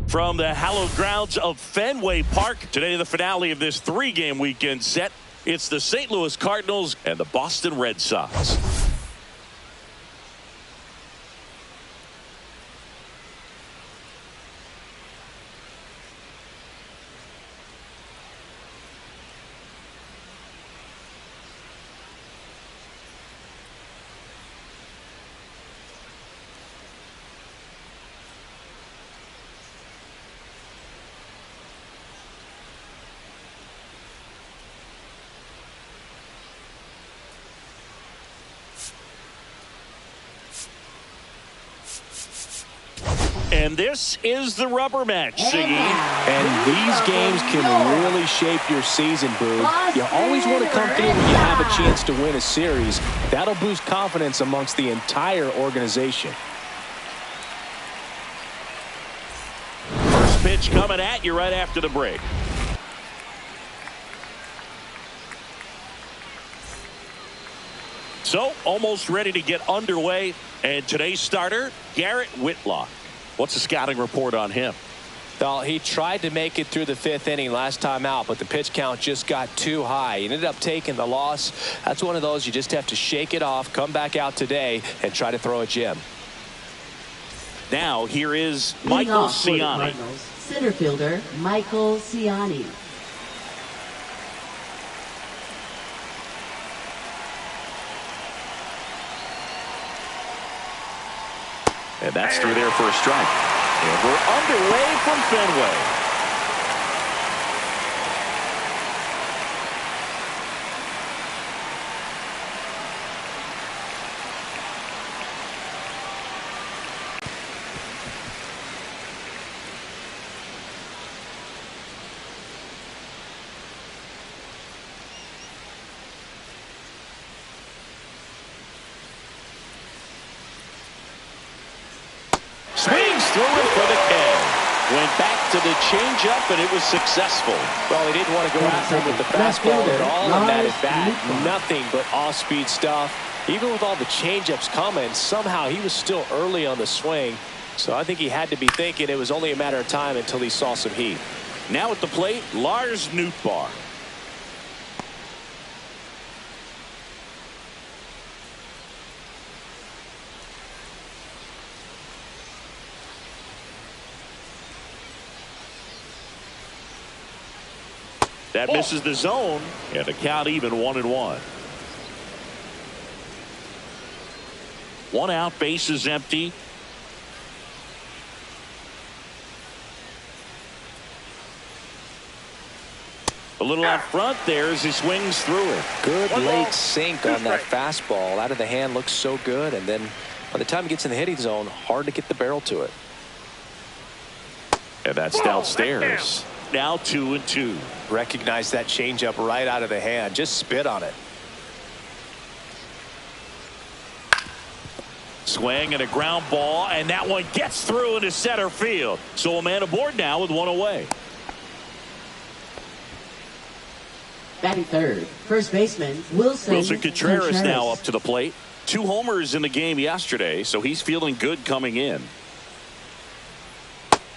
From the hallowed grounds of Fenway Park, today the finale of this three-game weekend set. It's the St. Louis Cardinals and the Boston Red Sox. And this is the rubber match, Siggy. And these games can really shape your season, Boog. You always want to come through when you have a chance to win a series. That'll boost confidence amongst the entire organization. First pitch coming at you right after the break. So, almost ready to get underway. And today's starter, Garrett Whitlock. What's the scouting report on him? Well, he tried to make it through the fifth inning last time out, but the pitch count just got too high. He ended up taking the loss. That's one of those you just have to shake it off, come back out today, and try to throw a gem. Now, here is Michael Ciani. Center fielder, Michael Ciani. And that's through there for a strike. And we're underway from Fenway. Swings through it for the K. Went back to the changeup, and it was successful. Well, he didn't want to go after him with the fastball at all in that at bat. Nothing but off-speed stuff. Even with all the changeups coming, somehow he was still early on the swing. So I think he had to be thinking it was only a matter of time until he saw some heat. Now at the plate, Lars Nootbaar. That misses the zone, and the count even 1-1. One out, base is empty. A little out front there as he swings through it. Good late sink on that fastball. Out of the hand, looks so good, and then by the time he gets in the hitting zone, hard to get the barrel to it. And that's downstairs. Now 2-2. Recognize that changeup right out of the hand. Just spit on it. Swing and a ground ball, and that one gets through into center field. So a man aboard now with one away. Batting third, first baseman Wilson Contreras now up to the plate. 2 homers in the game yesterday, so he's feeling good coming in.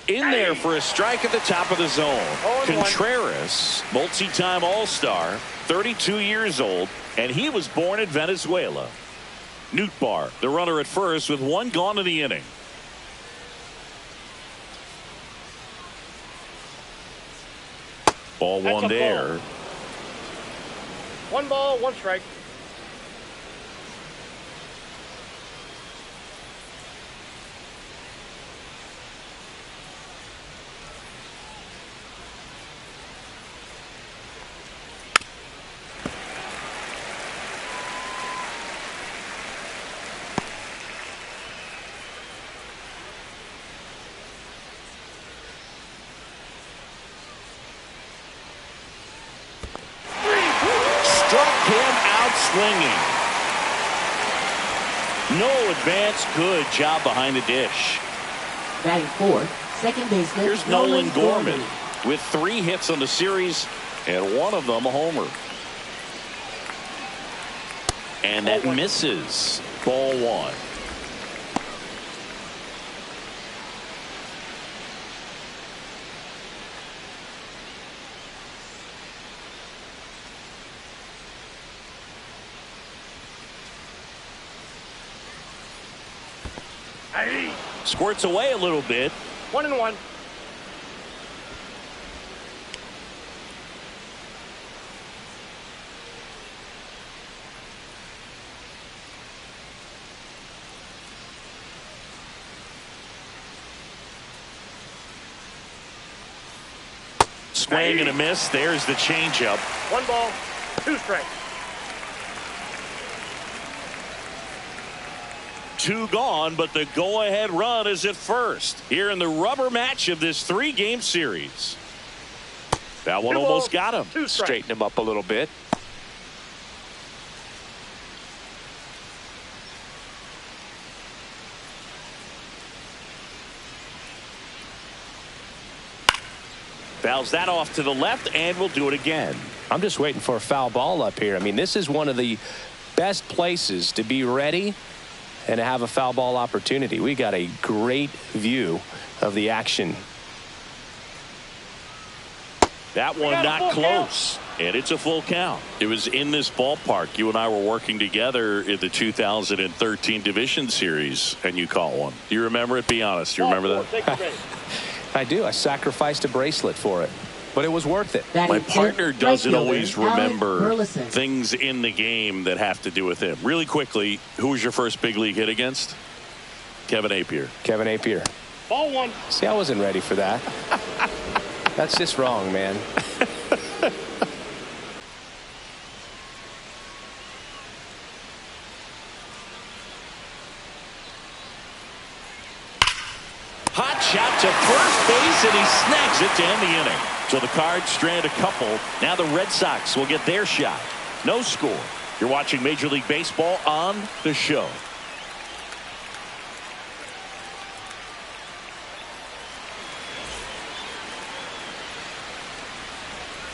In there for a strike at the top of the zone. Contreras, multi-time All-Star, 32 years old, and he was born in Venezuela. Nootbaar, the runner at first with 1 gone in the inning. Ball 1 there. 1 ball, 1 strike. swinging. No advance. Good job behind the dish. Batting fourth, second baseman. Here's Nolan Gorman with 3 hits on the series and one of them a homer. And that misses. Ball 1. Squirts away a little bit. 1-1. Swing and a miss. There's the changeup. 1 ball, 2 strikes. 2 gone, but the go-ahead run is at first here in the rubber match of this 3-game series. That one almost got him. Straighten him up a little bit. Fouls that off to the left, and we'll do it again. I'm just waiting for a foul ball up here. I mean, this is one of the best places to be ready and to have a foul ball opportunity. We got a great view of the action. That one not close, and it's a full count. It was in this ballpark. You and I were working together in the 2013 Division Series, and you caught one. You remember it? Be honest. You remember that? I do. I sacrificed a bracelet for it, but it was worth it. My partner doesn't always remember things in the game that have to do with him. Really quickly, who was your first big league hit against? Kevin Appier. Kevin Appier. Ball 1. See, I wasn't ready for that. That's just wrong, man. Hot shot to first base, and he snags it to end the inning. So the Cards strand a couple. Now the Red Sox will get their shot. No score. You're watching Major League Baseball on the show.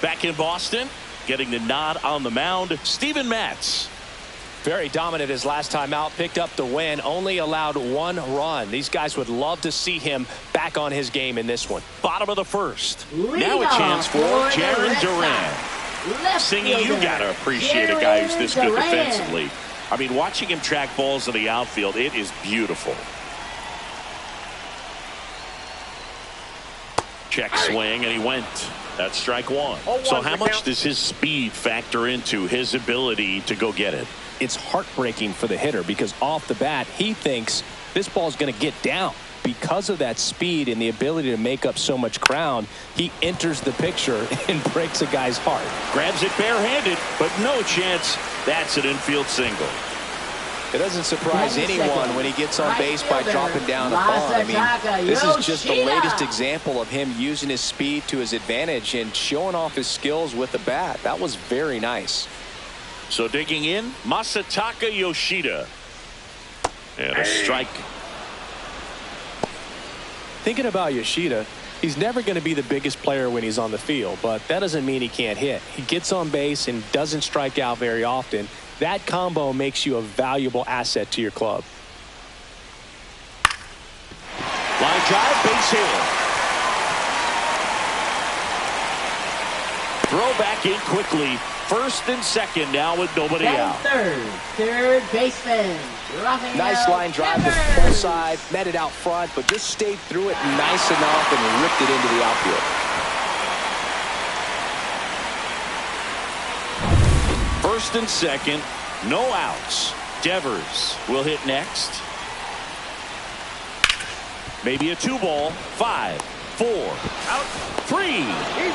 Back in Boston, getting the nod on the mound, Steven Matz. Very dominant his last time out, picked up the win, only allowed 1 run. These guys would love to see him back on his game in this one. Bottom of the first. Now a chance for Jaron Duran. Singing, you got to appreciate a guy who's this good defensively. I mean, watching him track balls in the outfield, it is beautiful. Check swing, and he went. That's strike 1. So how much does his speed factor into his ability to go get it? It's heartbreaking for the hitter because off the bat, he thinks this ball is going to get down. Because of that speed and the ability to make up so much ground, he enters the picture and breaks a guy's heart. Grabs it barehanded, but no chance. That's an infield single. It doesn't surprise anyone when he gets on base by dropping down a bunt. I mean, this is just the latest example of him using his speed to his advantage and showing off his skills with the bat. That was very nice. So digging in, Masataka Yoshida. And a strike. Thinking about Yoshida, he's never going to be the biggest player when he's on the field, but that doesn't mean he can't hit. He gets on base and doesn't strike out very often. That combo makes you a valuable asset to your club. Line drive, base hit. Throw back in quickly. First and second now with nobody out. Third baseman. Nice line drive to the full side, met it out front, but just stayed through it nice enough and ripped it into the outfield. First and second, no outs. Devers will hit next. Maybe a 2-ball. 5, 4, out, 3,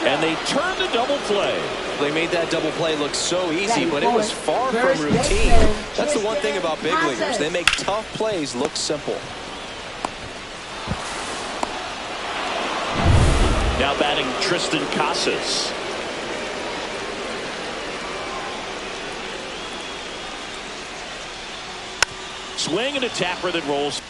and they turn the double play. They made that double play look so easy, but it was far from routine. That's the one thing about big leaguers. They make tough plays look simple. Now batting Tristan Casas. Swing and a tapper that rolls.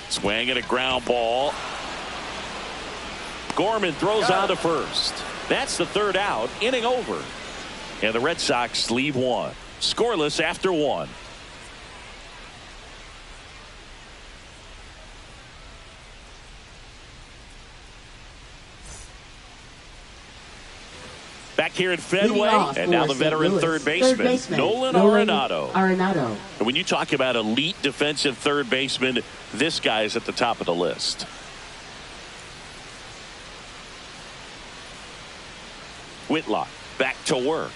Swing and a ground ball. Gorman throws on to first. That's the third out. Inning over. And the Red Sox leave one. Scoreless after one. Back here at Fenway, and now the veteran third baseman, Nolan Arenado. And when you talk about elite defensive third baseman, this guy is at the top of the list. Whitlock back to work.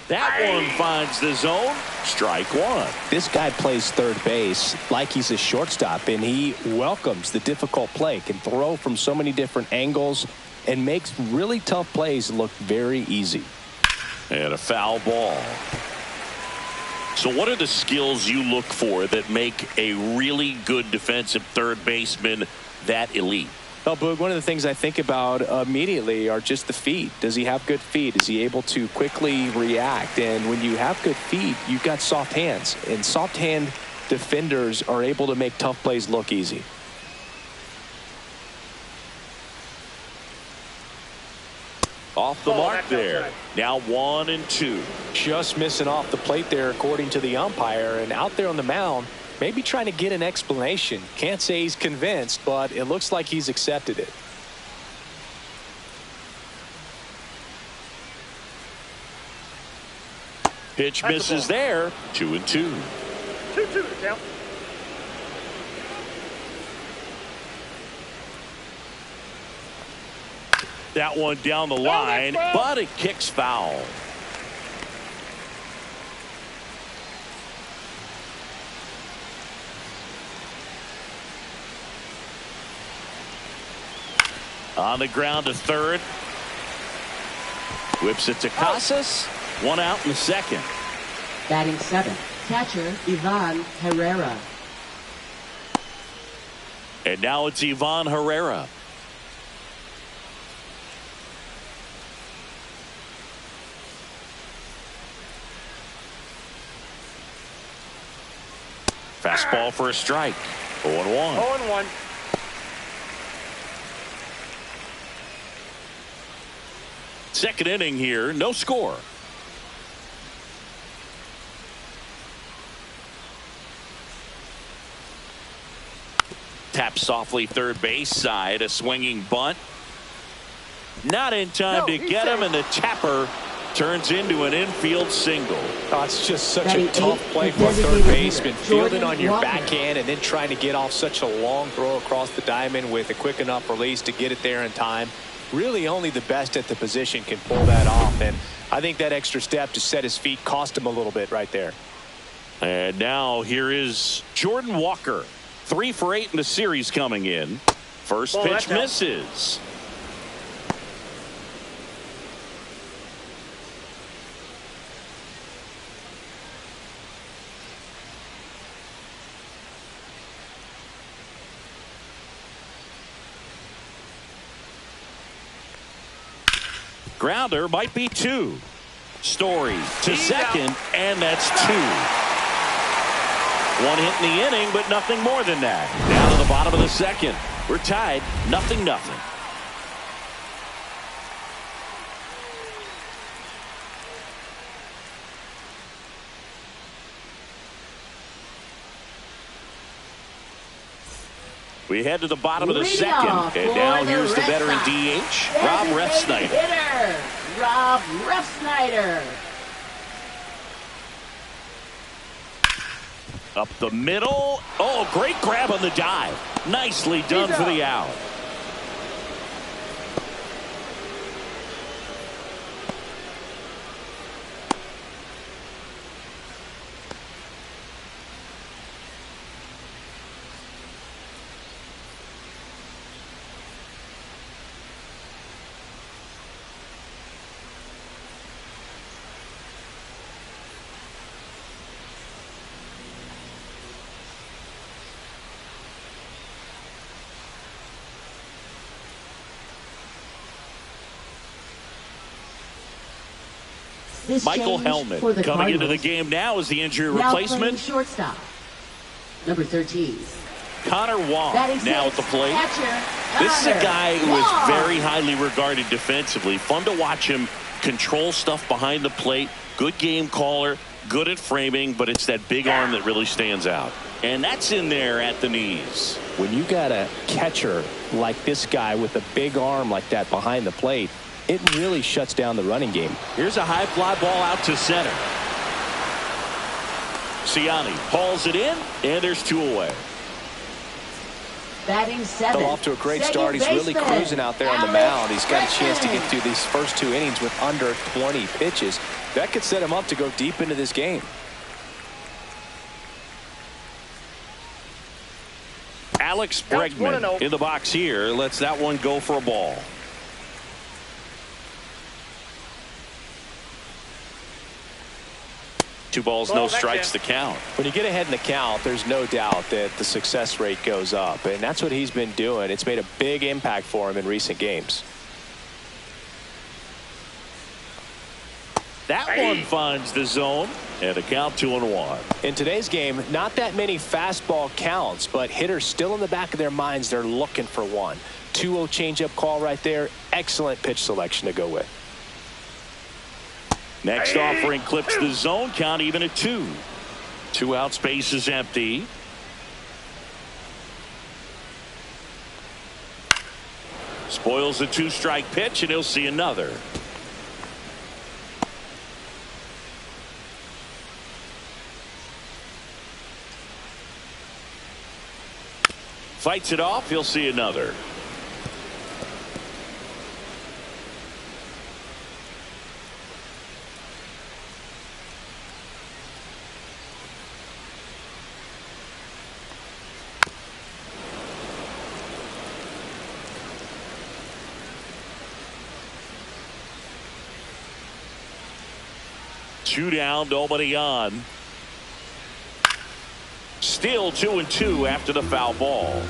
That one finds the zone. Strike one. This guy plays third base like he's a shortstop, and he welcomes the difficult play. Can throw from so many different angles and makes really tough plays look very easy. And a foul ball. So what are the skills you look for that make a really good defensive third baseman that elite? Well, Boog, one of the things I think about immediately are just the feet. Does he have good feet? Is he able to quickly react? And when you have good feet, you've got soft hands. And soft hand defenders are able to make tough plays look easy. Off the mark there. Now 1-2. Just missing off the plate there, according to the umpire. And out there on the mound, maybe trying to get an explanation. Can't say he's convinced, but it looks like he's accepted it. Pitch misses there. 2-2. 2-2 to count. That one down the line, but it kicks foul. On the ground to third. Whips it to Casas. One out in the second. Batting seventh, catcher Ivan Herrera. And now it's Ivan Herrera. Fastball for a strike. 0-1. 0-1. Second inning here, no score. Tap softly third base side, a swinging bunt. Not in time to get him, and the tapper turns into an infield single. Oh, it's just such a tough play for a third baseman. Fielding on your backhand and then trying to get off such a long throw across the diamond with a quick enough release to get it there in time. Really only the best at the position can pull that off. And I think that extra step to set his feet cost him a little bit right there. And now here is Jordan Walker. 3 for 8 in the series coming in. First pitch misses. Grounder might be 2. Story to second, and that's 2. 1 hit in the inning, but nothing more than that. Down to the bottom of the second. We're tied, 0-0. We head to the bottom of the second, and now here's the veteran DH, Rob Refsnyder. Rob Refsnyder. Up the middle. Oh, great grab on the dive. Nicely done for the out. This Michael change Hellman for the coming into Cardinals. the game now as the injury Now replacement. playing shortstop, number 13. Connor Wong Batting now at six, the plate. catcher, This is a Connor guy who Wong. is very highly regarded defensively. Fun to watch him control stuff behind the plate. Good game caller, good at framing, but it's that big arm that really stands out. And that's in there at the knees. When you got a catcher like this guy with a big arm like that behind the plate, it really shuts down the running game. Here's a high fly ball out to center. Siani hauls it in, and there's 2 away. Batting 7. Off to a great Second start. He's really baseman, cruising out there on the mound. He's got a chance to get through these first 2 innings with under 20 pitches. That could set him up to go deep into this game. Alex Bregman in the box here lets that one go for a ball. Two balls, no strikes to count. When you get ahead in the count, there's no doubt that the success rate goes up, and that's what he's been doing. It's made a big impact for him in recent games. That one finds the zone, and a count 2-1. In today's game, not that many fastball counts, but hitters still in the back of their minds, they're looking for one. 2-0 changeup call right there. Excellent pitch selection to go with. Next offering clips the zone, count even at 2. 2 out, space is empty. Spoils the 2-strike pitch, and he'll see another. Fights it off, he'll see another. Two down, nobody on. Still 2-2 after the foul ball.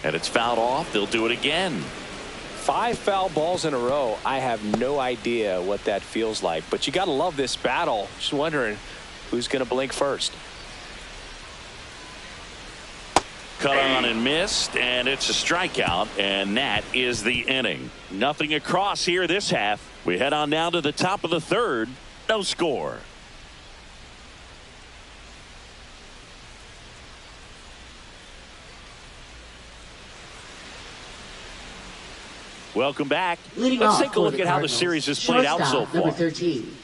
And it's fouled off. They'll do it again. 5 foul balls in a row. I have no idea what that feels like, but you got to love this battle. Just wondering who's going to blink first. Cut on and missed, and it's a strikeout, and that is the inning. Nothing across here this half. We head on down to the top of the 3rd. No score. Welcome back. Let's take a look at how the series has played out so far. Number 13.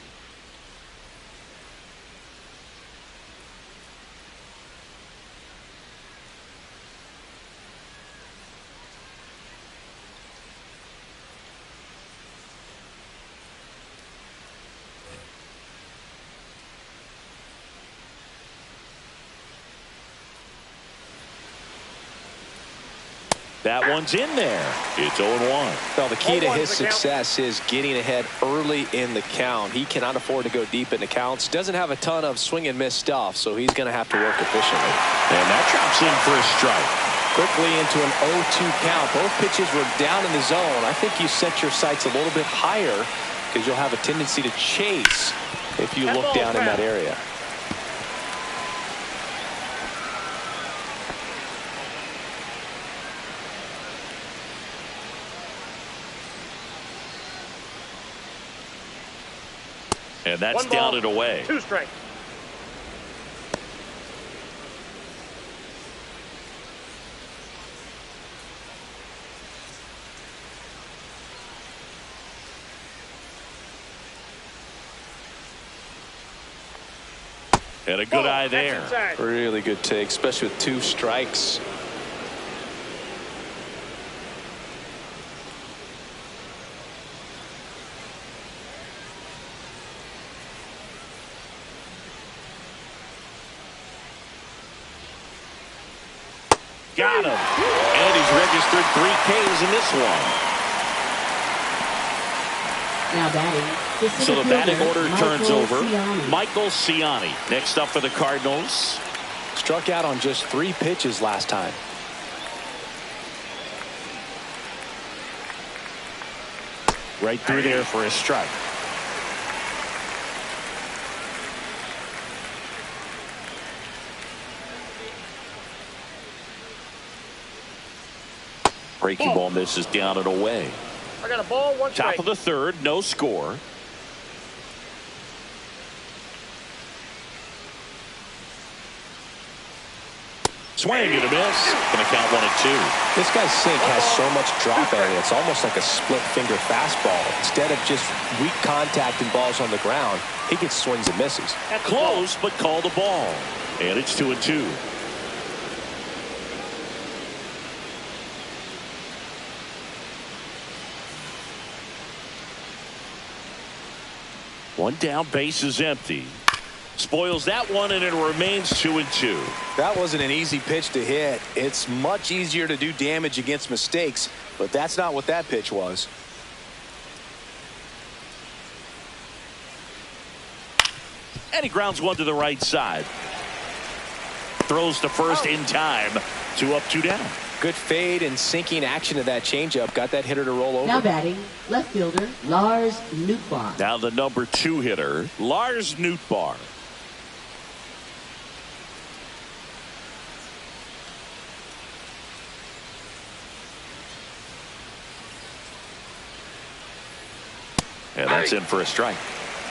That one's in there. It's 0-1. Well, the key to his success is getting ahead early in the count. He cannot afford to go deep into counts. Doesn't have a ton of swing and miss stuff, so he's going to have to work efficiently. And that drops in for a strike. Quickly into an 0-2 count. Both pitches were down in the zone. I think you set your sights a little bit higher because you'll have a tendency to chase if you look down in that area. And that's down and away. 2 strikes. And a good eye there. Really good take, especially with 2 strikes. Got him. And he's registered 3 Ks in this one. Now batting. So the batting order turns over. Siani. Michael Siani next up for the Cardinals. struck out on just 3 pitches last time. Right through there for a strike. Breaking ball misses down and away. I got a ball, 1 strike. Top of the third, no score. Swing and a miss. Going to count 1 and 2. This guy's sink has so much drop area. It's almost like a split finger fastball. Instead of just weak contact and balls on the ground, he gets swings and misses. Close, but called a ball. And it's 2 and 2. One down, base is empty. Spoils that one, and it remains 2 and 2. That wasn't an easy pitch to hit. It's much easier to do damage against mistakes, but that's not what that pitch was. And he grounds one to the right side. Throws to first in time. 2 up, 2 down. Good fade and sinking action of that changeup got that hitter to roll over. Now batting, left fielder, Lars Nootbaar. Now the number 2 hitter, Lars Nootbaar. And that's in for a strike.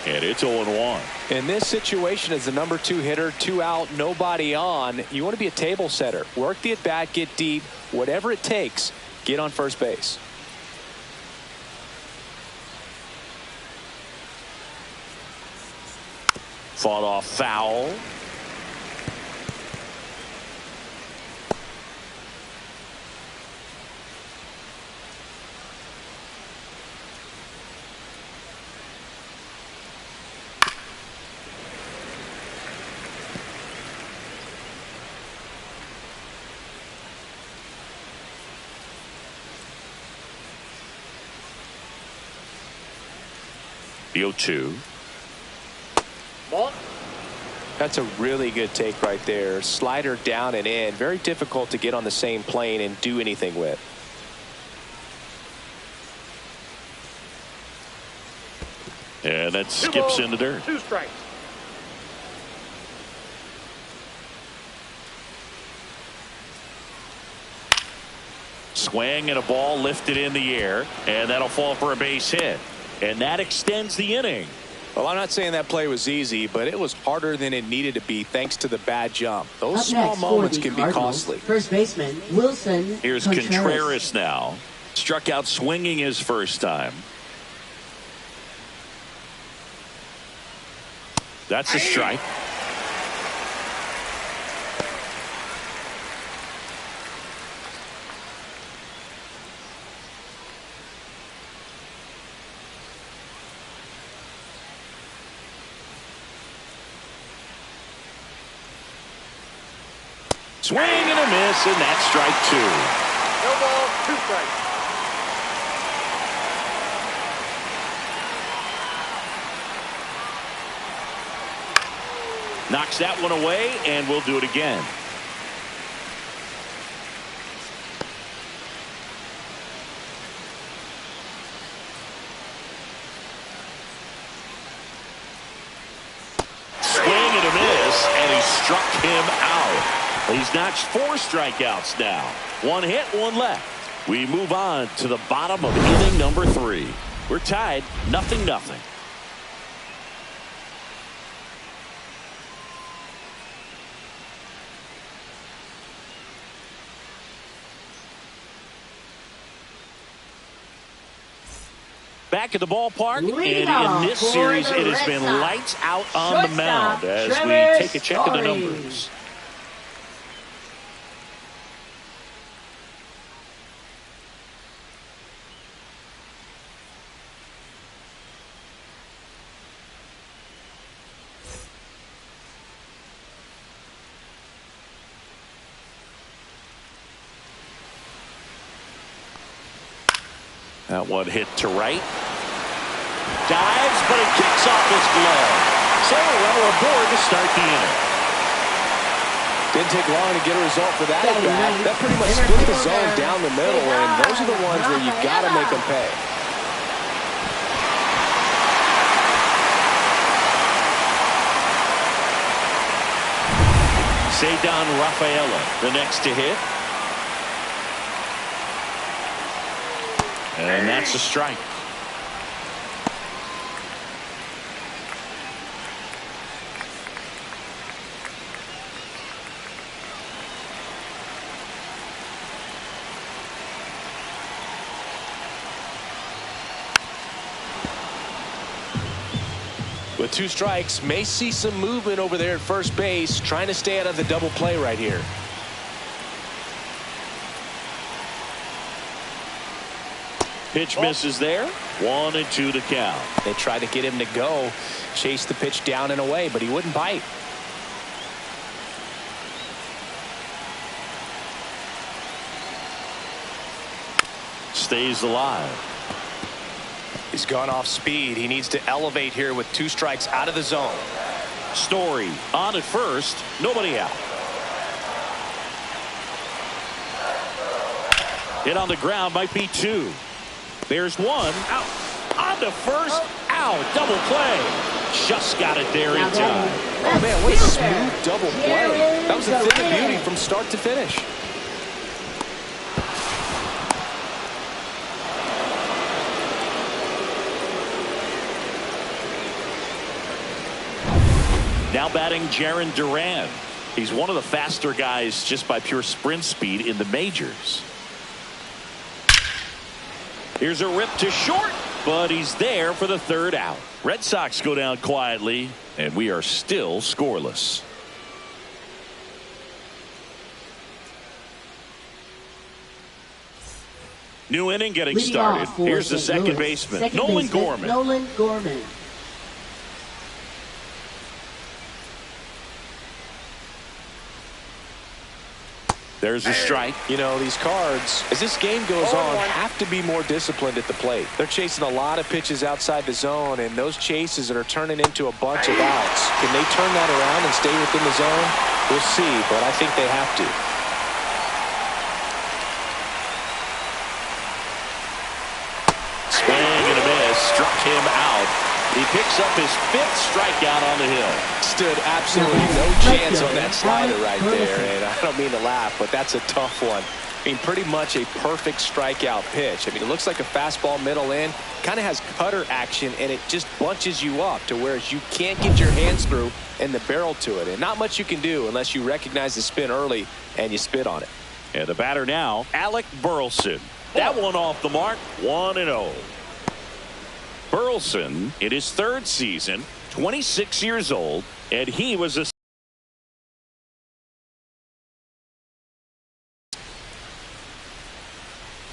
And it's 0-1. In this situation, as the number 2 hitter, 2 out, nobody on, you want to be a table setter. Work the at-bat, get deep, whatever it takes, get on first base. Fought off foul. The 0-2. Ball. That's a really good take right there. Slider down and in. Very difficult to get on the same plane and do anything with. And that skips into dirt. 2 strikes. Swing and a ball lifted in the air, and that'll fall for a base hit. And that extends the inning. Well, I'm not saying that play was easy, but it was harder than it needed to be thanks to the bad jump. Those Up small next moments for the can be Cardinals, costly. First baseman, Wilson Here's Contreras now. Struck out swinging his first time. That's a strike. Swing and a miss, and that's strike 2. No ball, 2 strikes. Knocks that one away, and we'll do it again. Swing and a miss, and he struck him out. He's notched 4 strikeouts now. 1 hit, 1 left. We move on to the bottom of inning number 3. We're tied, 0-0. Back at the ballpark, and in this series, it has been lights out on the mound as we take a check of the numbers. That one hit to right. Dives, but it kicks off his glove. So a runner aboard to start the inning. Didn't take long to get a result for that at bat. That pretty much split the zone down the middle, and those are the ones where you got to make them pay. Cedar Rafaela, the next to hit. And that's a strike. With 2 strikes, may see some movement over there at first base, trying to stay out of the double play right here. Pitch misses there. 1-2 to count. They tried to get him to go, chase the pitch down and away, but he wouldn't bite. Stays alive. He's gone off speed. He needs to elevate here with 2 strikes out of the zone. Story on at first. Nobody out. Hit on the ground, might be 2. There's 1 out. On to first. Out. Double play. Just got it there in time. Oh, man, what a smooth double play. That was a thing of beauty from start to finish. Now batting Jarren Duran. He's one of the faster guys just by pure sprint speed in the majors. Here's a rip to short, but he's there for the 3rd out. Red Sox go down quietly, and we are still scoreless. New inning getting started. Here's the second baseman, Nolan Gorman. Nolan Gorman. There's a strike. You know, these Cards, as this game goes on, have to be more disciplined at the plate. They're chasing a lot of pitches outside the zone, and those chases are turning into a bunch of outs. Can they turn that around and stay within the zone? We'll see, but I think they have to. Swing and a miss. Struck him out. He picks up his 5th strikeout on the hill. Stood absolutely no chance on that slider right there, and I don't mean to laugh, but that's a tough one. I mean, pretty much a perfect strikeout pitch. I mean, it looks like a fastball middle in, kind of has cutter action, and it just bunches you up to where you can't get your hands through and the barrel to it, and not much you can do unless you recognize the spin early and you spit on it. And the batter now, Alec Burleson. That one off the mark, 1-0. Burleson in his 3rd season, 26 years old, and he was a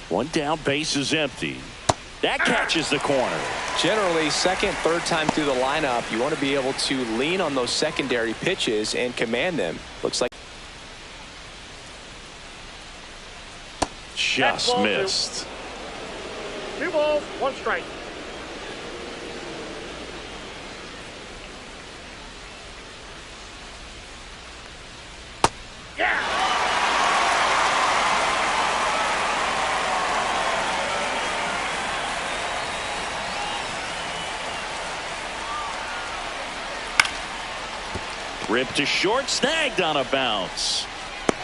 one down, base is empty. That catches the corner. Generally, 2nd, 3rd time through the lineup, you want to be able to lean on those secondary pitches and command them. Looks like just missed. 2 balls, 1 strike. Rip to short, snagged on a bounce.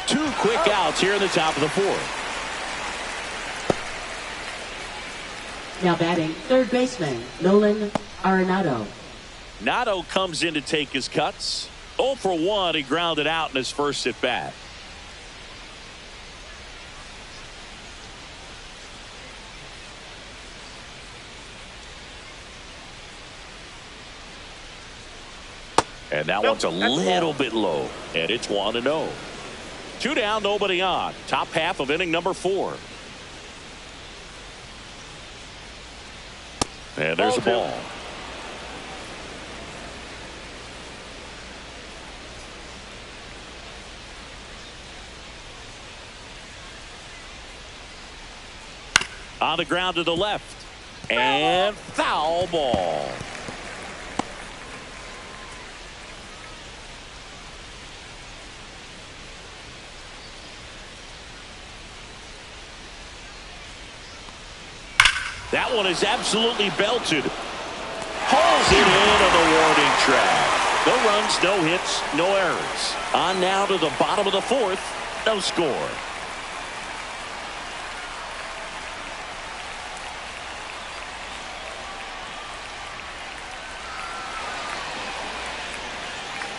2 quick outs here in the top of the 4th. Now batting 3rd baseman, Nolan Arenado. Nato comes in to take his cuts. 0 for 1, he grounded out in his first at bat. And that one's a little bit low, and it's 1-0. 2 down, nobody on. Top half of inning number 4. And there's a ball. On the ground to the left. And foul ball. That one is absolutely belted. Holds it in on the warning track. No runs, no hits, no errors. On now to the bottom of the fourth. No score.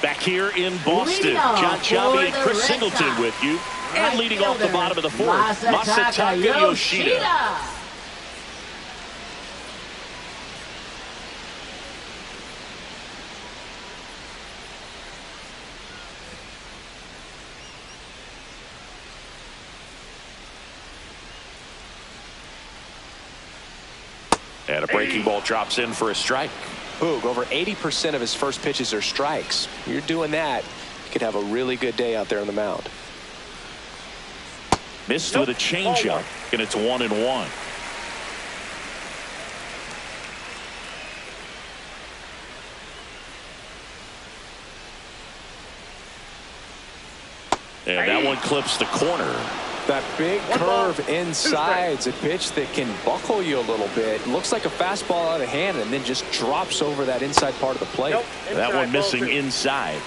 Back here in Boston, John Chavi and Chris Singleton with you. And leading off the bottom of the fourth, Masataka Yoshida. And a breaking ball drops in for a strike. Boog, over 80% of his first pitches are strikes. You're doing that, you could have a really good day out there on the mound. Missed with a changeup, and it's 1-1. And that one clips the corner. That big curve inside's a pitch that can buckle you a little bit. Looks like a fastball out of hand and then just drops over that inside part of the plate. That one missing inside.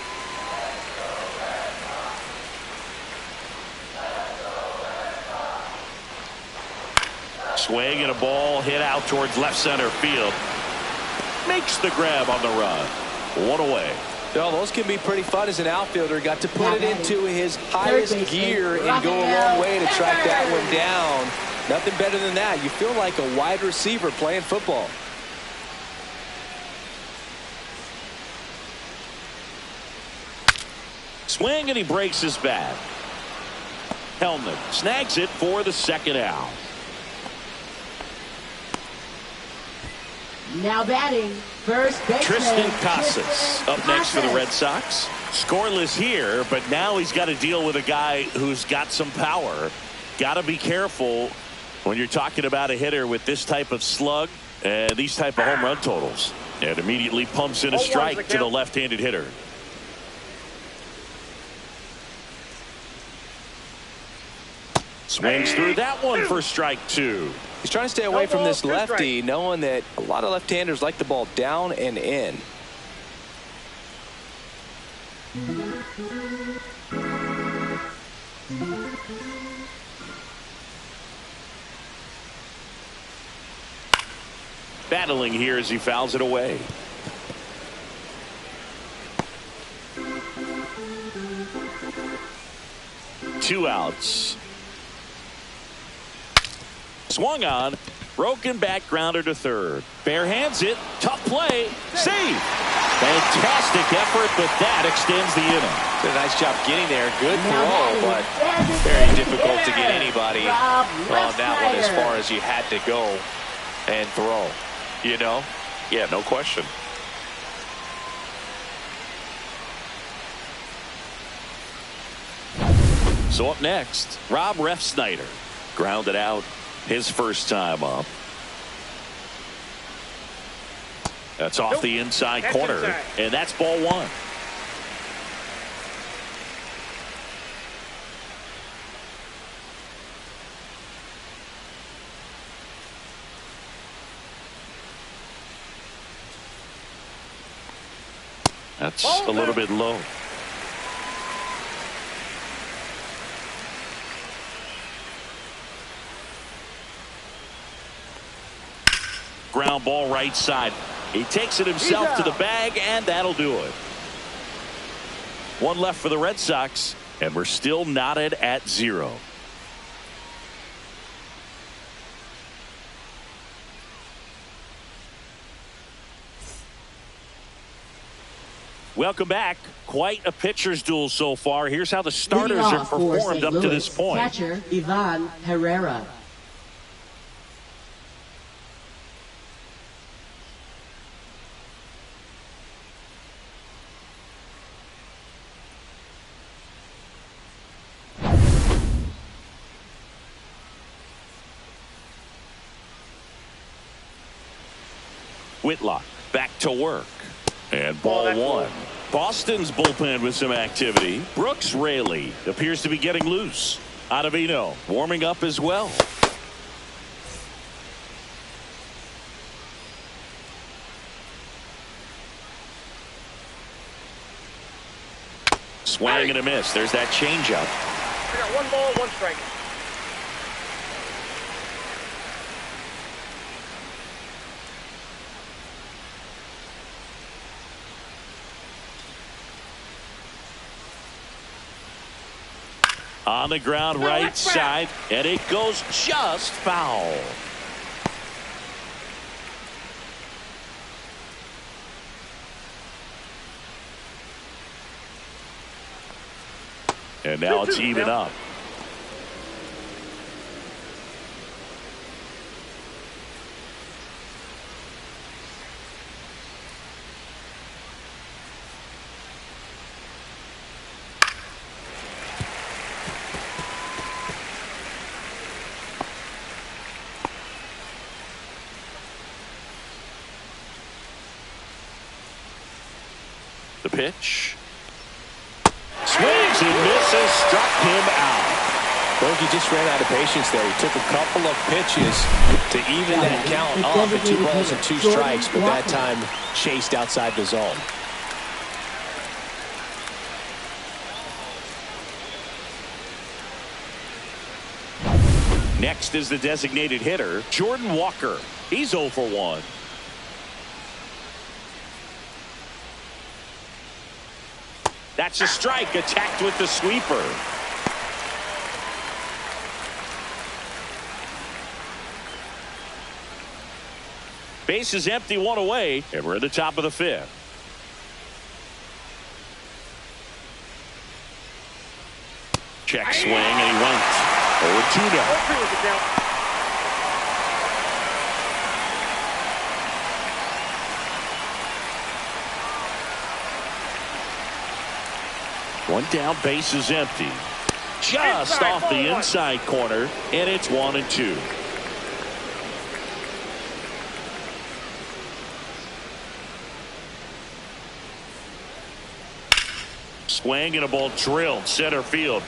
Swing and a ball hit out towards left center field. Makes the grab on the run. One away. No, those can be pretty fun as an outfielder. Got to put it into his highest gear and go a long way to track that one down. Nothing better than that. You feel like a wide receiver playing football. Swing and he breaks his bat. Hellman snags it for the second out. Now batting, first baseman Tristan Casas up next for the Red Sox. Scoreless here, but now he's got to deal with a guy who's got some power. Got to be careful when you're talking about a hitter with this type of slug and these type of home run totals. And immediately pumps in a strike to the left-handed hitter. Swings through that one for strike two. He's trying to stay away from this lefty, knowing that a lot of left-handers like the ball down and in. Battling here as he fouls it away. Two outs. Swung on, broken back grounder to third. Bare hands it, tough play, save. Fantastic effort, but that extends the inning. Did a nice job getting there. Good throw, but very difficult to get anybody on that one as far as you had to go and throw. You know? Yeah, no question. So up next, Rob Refsnyder. Grounded out his first time up. That's off the inside corner, and that's ball one. That's a little bit low. Ground ball right side. He takes it himself to the bag, and that'll do it. One left for the Red Sox, and we're still knotted at 0. Welcome back. Quite a pitcher's duel so far. Here's how the starters have performed up to this point. Catcher Ivan Herrera. Whitlock back to work. And ball one. Boston's bullpen with some activity. Brooks Raley appears to be getting loose. Ottavino warming up as well. Swing and a miss. There's that changeup. I got 1 ball, 1 strike. On the ground, right side, and it goes just foul. And now it's even up. The pitch. Swings and misses, struck him out. Well, he just ran out of patience there. He took a couple of pitches to even that count off at 2 balls and 2 strikes, but that time chased outside the zone. Next is the designated hitter, Jordan Walker. He's 0 for 1. That's a strike, attacked with the sweeper. Base is empty, 1 away, and we're at the top of the 5th. Check swing, and he went 0-2 now. One down, base is empty. Just off the inside corner, and it's 1-2. Swing and a ball drilled center field.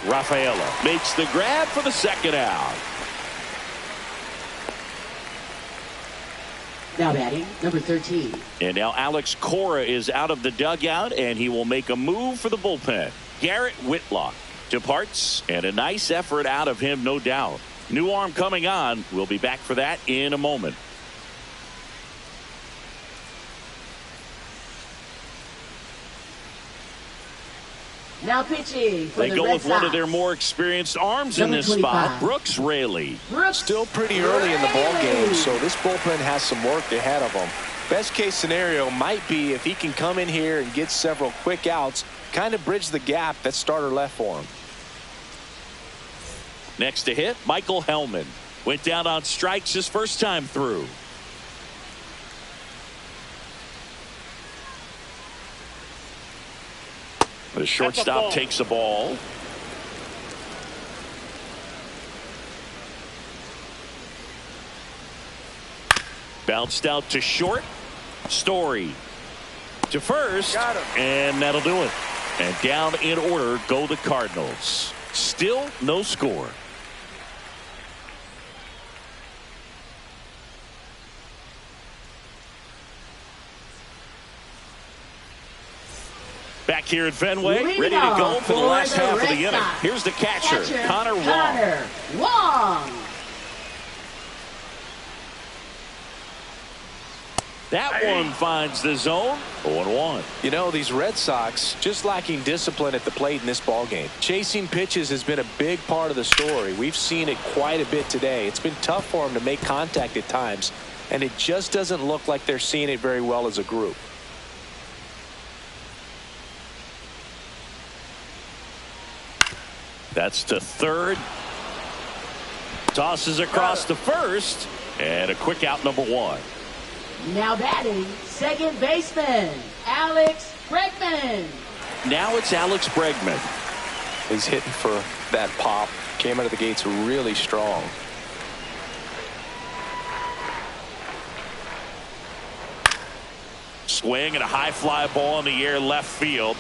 Rafaela makes the grab for the 2nd out. Now batting, number 13. And now Alex Cora is out of the dugout, and he will make a move for the bullpen. Garrett Whitlock departs, and a nice effort out of him, no doubt. New arm coming on. We'll be back for that in a moment. Now pitching for they the go Red with Sox. One of their more experienced arms Number in this 25. spot, Brooks Raley. Still pretty early in the ball game, so this bullpen has some work ahead of them. Best case scenario might be if he can come in here and get several quick outs, kind of bridge the gap that starter left for him. Next to hit, Michael Hellman. Went down on strikes his first time through. The shortstop takes the ball. Bounced out to short. Story to first. And that'll do it. And down in order go the Cardinals. Still no score. Back here at Fenway, ready to go for the last half of the inning. Here's the catcher, Connor Wong. That one finds the zone. 0-1. You know, these Red Sox just lacking discipline at the plate in this ballgame. Chasing pitches has been a big part of the story. We've seen it quite a bit today. It's been tough for them to make contact at times, and it just doesn't look like they're seeing it very well as a group. That's to third. Tosses across to first. And a quick out, number 1. Now batting, second baseman, Alex Bregman. Now it's Alex Bregman. He's hitting for that pop. Came out of the gates really strong. Swing and a high fly ball in the air left field.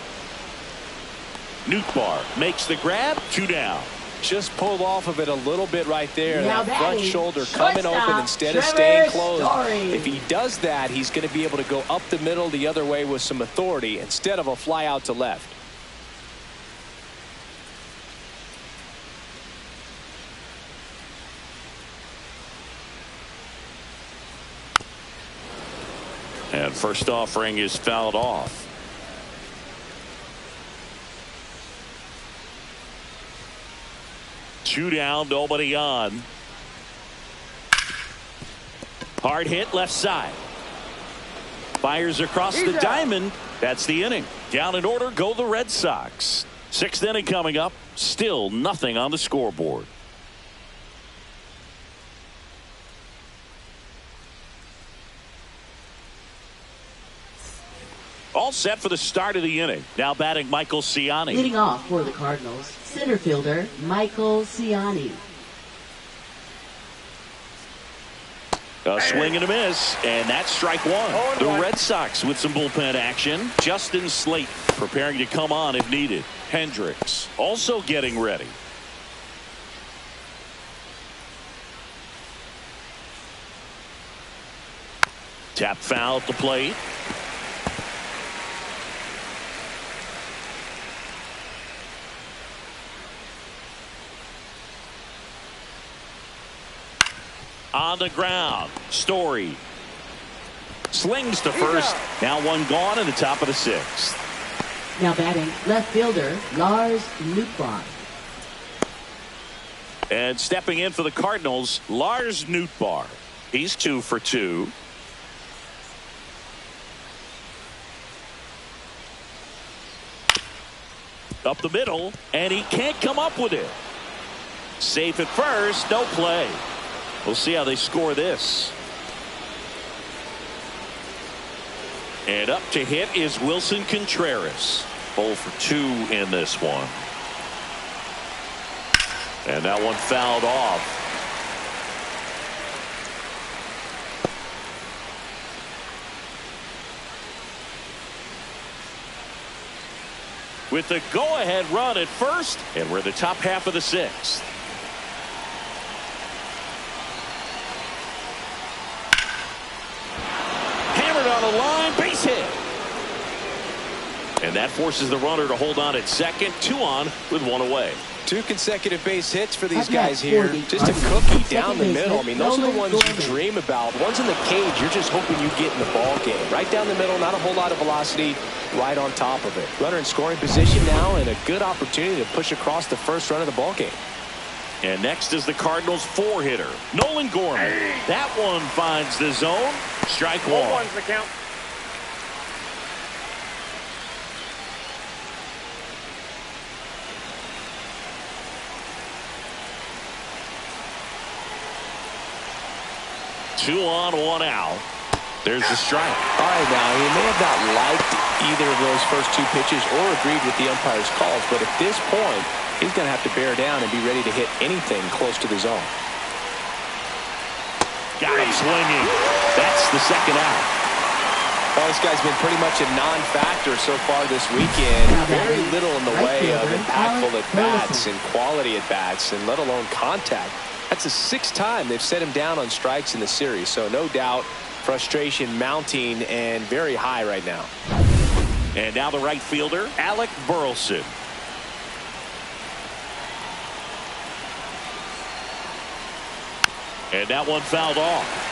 Nootbaar makes the grab, 2 down. Just pulled off of it a little bit right there. Now that front shoulder coming shortstop, open instead of Trevor staying closed. Story. If he does that, he's going to be able to go up the middle the other way with some authority instead of a fly out to left. And first offering is fouled off. Two down, nobody on. Hard hit left side. Fires across the diamond. That's the inning. Down in order go the Red Sox. Sixth inning coming up. Still nothing on the scoreboard. All set for the start of the inning. Now batting Michael Ciani. Leading off for the Cardinals, center fielder Michael Ciani. A swing and a miss, and that's strike one. The Red Sox with some bullpen action. Justin Slate preparing to come on if needed. Hendricks also getting ready. Tap foul at the plate. On the ground, Story slings to first. Now one gone in the top of the sixth. Now batting left fielder Lars Nootbaar. And stepping in for the Cardinals, Lars Nootbaar. He's 2 for 2. Up the middle, and he can't come up with it. Safe at first, no play. We'll see how they score this. And up to hit is Wilson Contreras. 0 for 2 in this one. And that one fouled off. With the go-ahead run at first, and we're in the top half of the sixth. On the line, base hit. And that forces the runner to hold on at second. 2 on with 1 away. 2 consecutive base hits for these guys here. Just a cookie down the middle. I mean, those are the ones you dream about. Ones in the cage, you're just hoping you get in the ball game. Right down the middle, not a whole lot of velocity, right on top of it. Runner in scoring position now, and a good opportunity to push across the first run of the ball game. And next is the Cardinals 4-hitter, Nolan Gorman. That one finds the zone. Strike one. 1-1's the count. Two on, 1 out. There's the strike. All right, now, he may have not liked either of those first 2 pitches or agreed with the umpire's calls, but at this point, he's going to have to bear down and be ready to hit anything close to the zone. Got him swinging. That's the second out. Well, this guy's been pretty much a non-factor so far this weekend. Very little in the way of impactful at-bats and quality at-bats, and let alone contact. That's the 6th time they've set him down on strikes in the series, so no doubt frustration mounting and very high right now. And now the right fielder, Alec Burleson. And that one fouled off.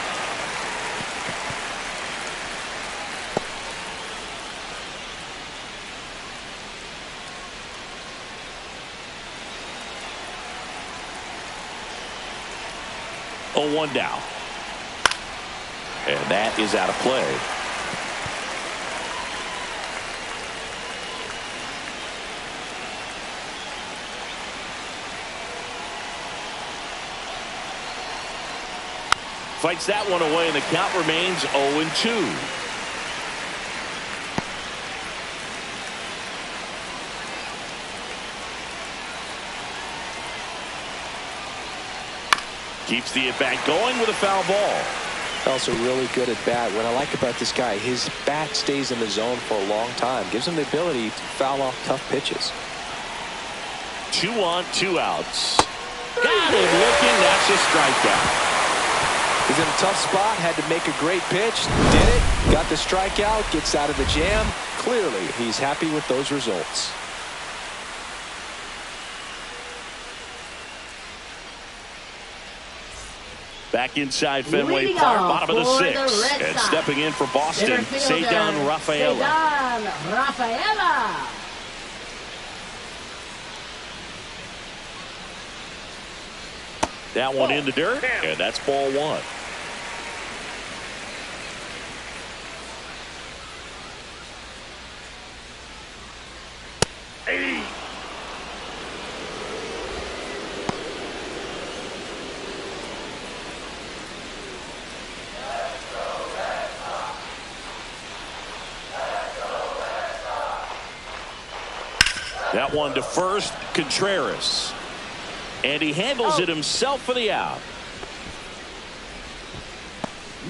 Oh, 1 down. And that is out of play. Fights that one away, and the count remains 0-2. Keeps the at-bat going with a foul ball. Also really good at bat. What I like about this guy, his bat stays in the zone for a long time. Gives him the ability to foul off tough pitches. 2 on, 2 outs. Got him looking. That's a strikeout. He's in a tough spot, had to make a great pitch, did it, got the strikeout, gets out of the jam. Clearly, he's happy with those results. Back inside Fenway Park, bottom of the 6th. And stepping in for Boston, Cedon Rafaela. That one in the dirt, and that's ball 1. That one to first, Contreras. And he handles it himself for the out.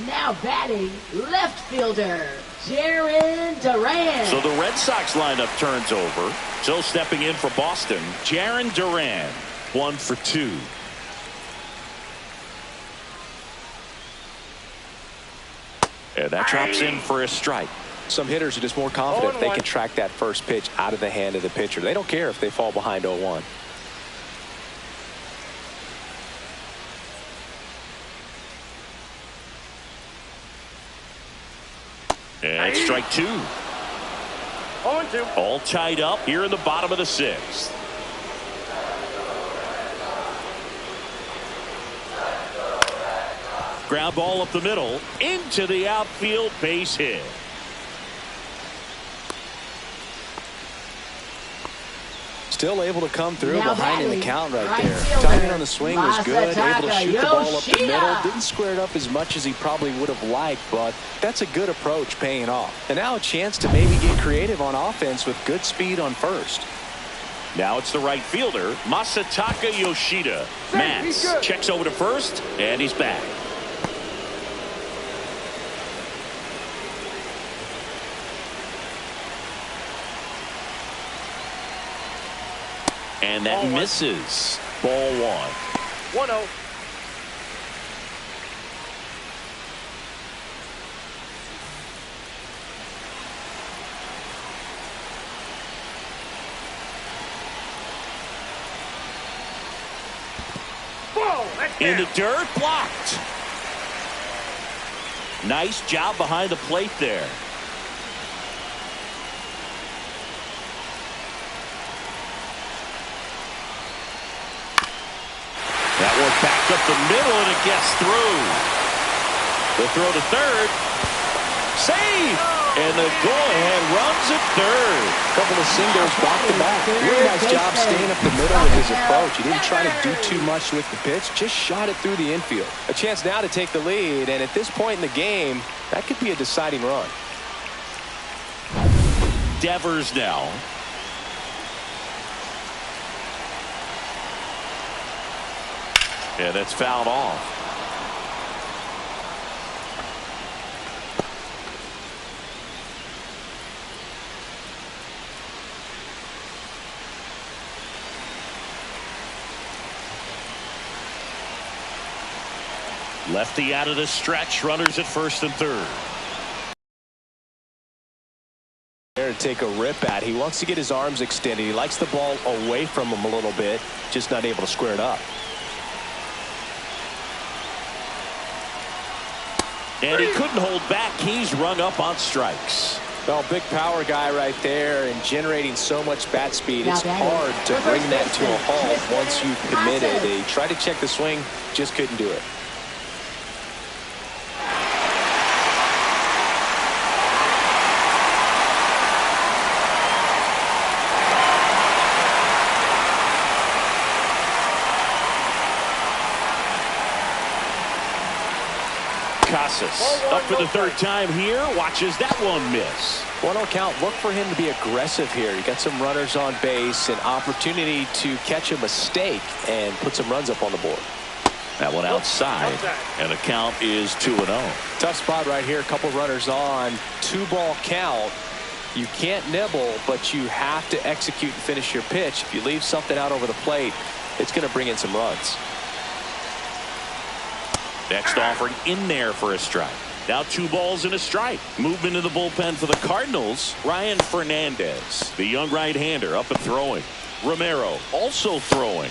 Now batting, left fielder, Jarren Duran. So the Red Sox lineup turns over. So stepping in for Boston, Jarren Duran, 1 for 2. And that drops in for a strike. Some hitters are just more confident if they can track that first pitch out of the hand of the pitcher. They don't care if they fall behind 0-1. And strike 2. 0-2. All tied up here in the bottom of the 6th. Ground ball up the middle into the outfield, base hit. Still able to come through Now behind in the batting, count right right there. fielder, Timing on the swing was good. Able to shoot the ball up the Yoshida. middle. Didn't square it up as much as he probably would have liked, but that's a good approach paying off. And now a chance to maybe get creative on offense with good speed on first. Now it's the right fielder, Masataka Yoshida. Mats checks over to first, and he's back. And that misses. Ball 1. 1-0. In the dirt, blocked. Nice job behind the plate there. That one backed up the middle, and it gets through. The throw to third. Save! And the go-ahead runs at third. Couple of singles back to back. Really nice job staying up the middle with his approach. He didn't try to do too much with the pitch, just shot it through the infield. A chance now to take the lead, and at this point in the game, that could be a deciding run. Devers now. And that's fouled off. Lefty out of the stretch, runners at first and third. There to take a rip at. He wants to get his arms extended. He likes the ball away from him a little bit, just not able to square it up. And he couldn't hold back. He's rung up on strikes. Well, big power guy right there and generating so much bat speed. It's hard to bring that to a halt once you've committed. He tried to check the swing, just couldn't do it. Up for the third time here. Watches that one miss. 1-0 count. Look for him to be aggressive here. You got some runners on base, an opportunity to catch a mistake and put some runs up on the board. That one outside, and the count is 2-0. Tough spot right here. A couple runners on. 2-ball count. You can't nibble, but you have to execute and finish your pitch. If you leave something out over the plate, it's going to bring in some runs. Next offering in there for a strike. Now 2 balls and a strike. Movement in the bullpen for the Cardinals. Ryan Fernandez, the young right-hander, up and throwing. Romero also throwing.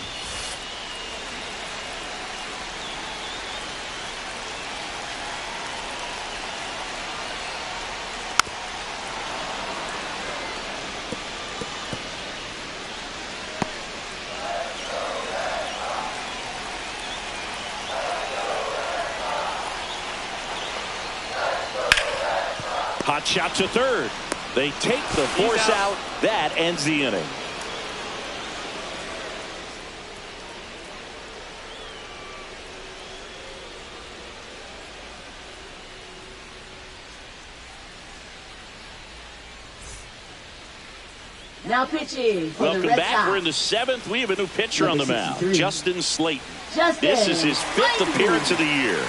Hot shot to third. They take the force out. That ends the inning. Now pitching for Welcome the Red back. Sox. We're in the 7th. We have a new pitcher on the mound. Justin Slayton. This is his 5th appearance of the year.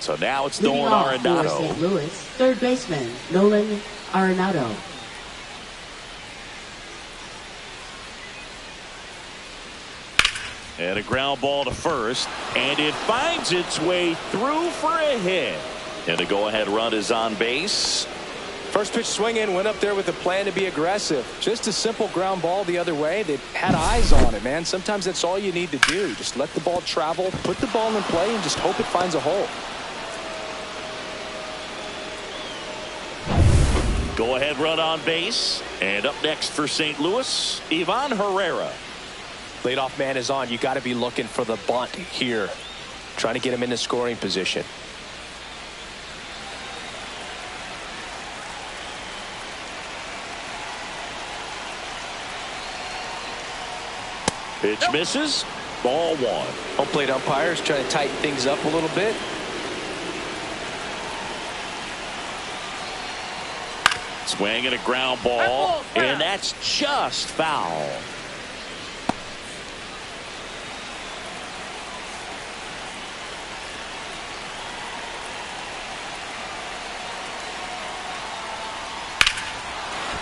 So now it's Nolan Arenado. St. Louis, third baseman Nolan Arenado. And a ground ball to first, and it finds its way through for a hit. And the go-ahead run is on base. First pitch swing in, went up there with a plan to be aggressive. Just a simple ground ball the other way. They had eyes on it, man. Sometimes that's all you need to do. Just let the ball travel, put the ball in play, and just hope it finds a hole. Go-ahead run on base. And up next for St. Louis, Ivan Herrera. Leadoff man is on. You got to be looking for the bunt here. Trying to get him in the scoring position. Pitch misses. Ball 1. Home plate umpires trying to tighten things up a little bit. Swing and a ground ball. And that's just foul.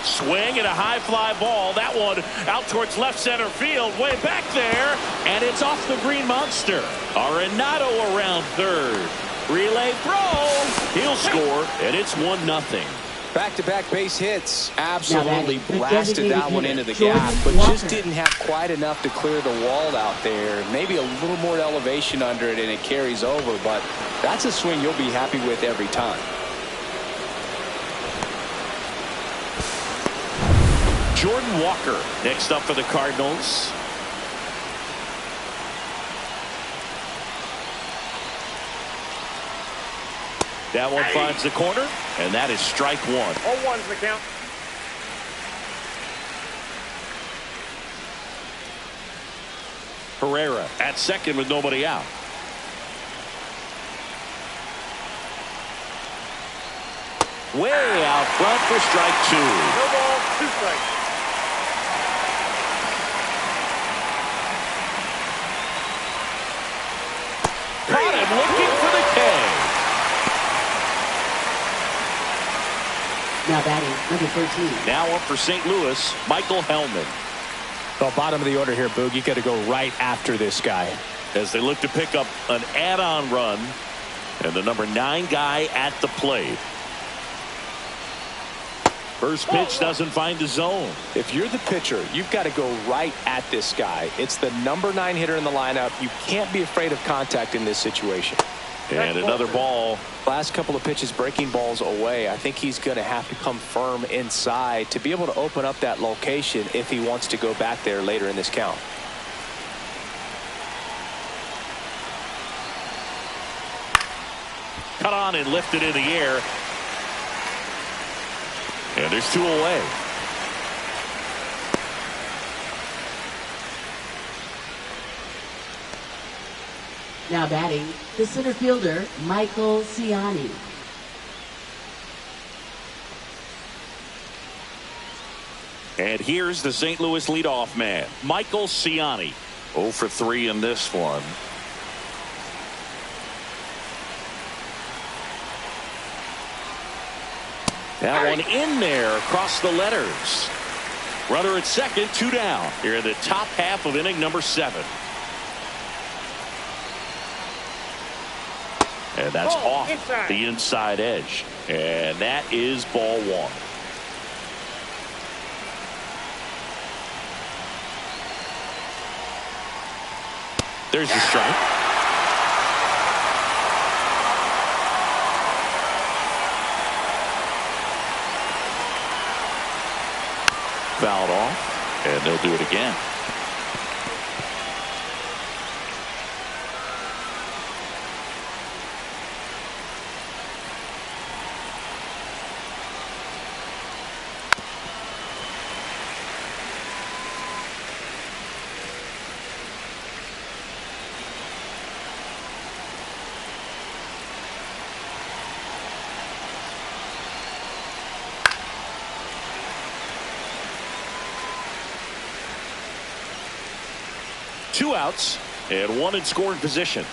Swing and a high fly ball. That one out towards left center field. Way back there. And it's off the Green Monster. Arenado around third. Relay throw. He'll score. And it's 1-0. Back-to-back base hits. Absolutely blasted that one into the gap, but just didn't have quite enough to clear the wall out there. Maybe a little more elevation under it and it carries over, but that's a swing you'll be happy with every time. Jordan Walker next up for the Cardinals. That one finds the corner, and that is strike 1. 0-1's the count. Herrera at second with nobody out. Way out front for strike 2. No ball, 2 strikes. Caught him looking for the K. Now batting, number 13. Now up for St. Louis, Michael Hellman. Well, bottom of the order here, Boog. You got to go right after this guy. As they look to pick up an add-on run. And the number 9 guy at the plate. First pitch doesn't find the zone. If you're the pitcher, you've got to go right at this guy. It's the number 9 hitter in the lineup. You can't be afraid of contact in this situation. And another ball. Last couple of pitches breaking balls away. I think he's going to have to come firm inside to be able to open up that location if he wants to go back there later in this count. Cut on and lifted in the air. And there's 2 away. Now batting, the center fielder, Michael Ciani. And here's the St. Louis leadoff man, Michael Ciani. 0 for 3 in this one. That one in there across the letters. Runner at second, 2 down. Here in the top half of inning number 7. And that's off the inside edge. And that is ball 1. There's the strike. Fouled off, and they'll do it again. Two outs and 1 in scoring position.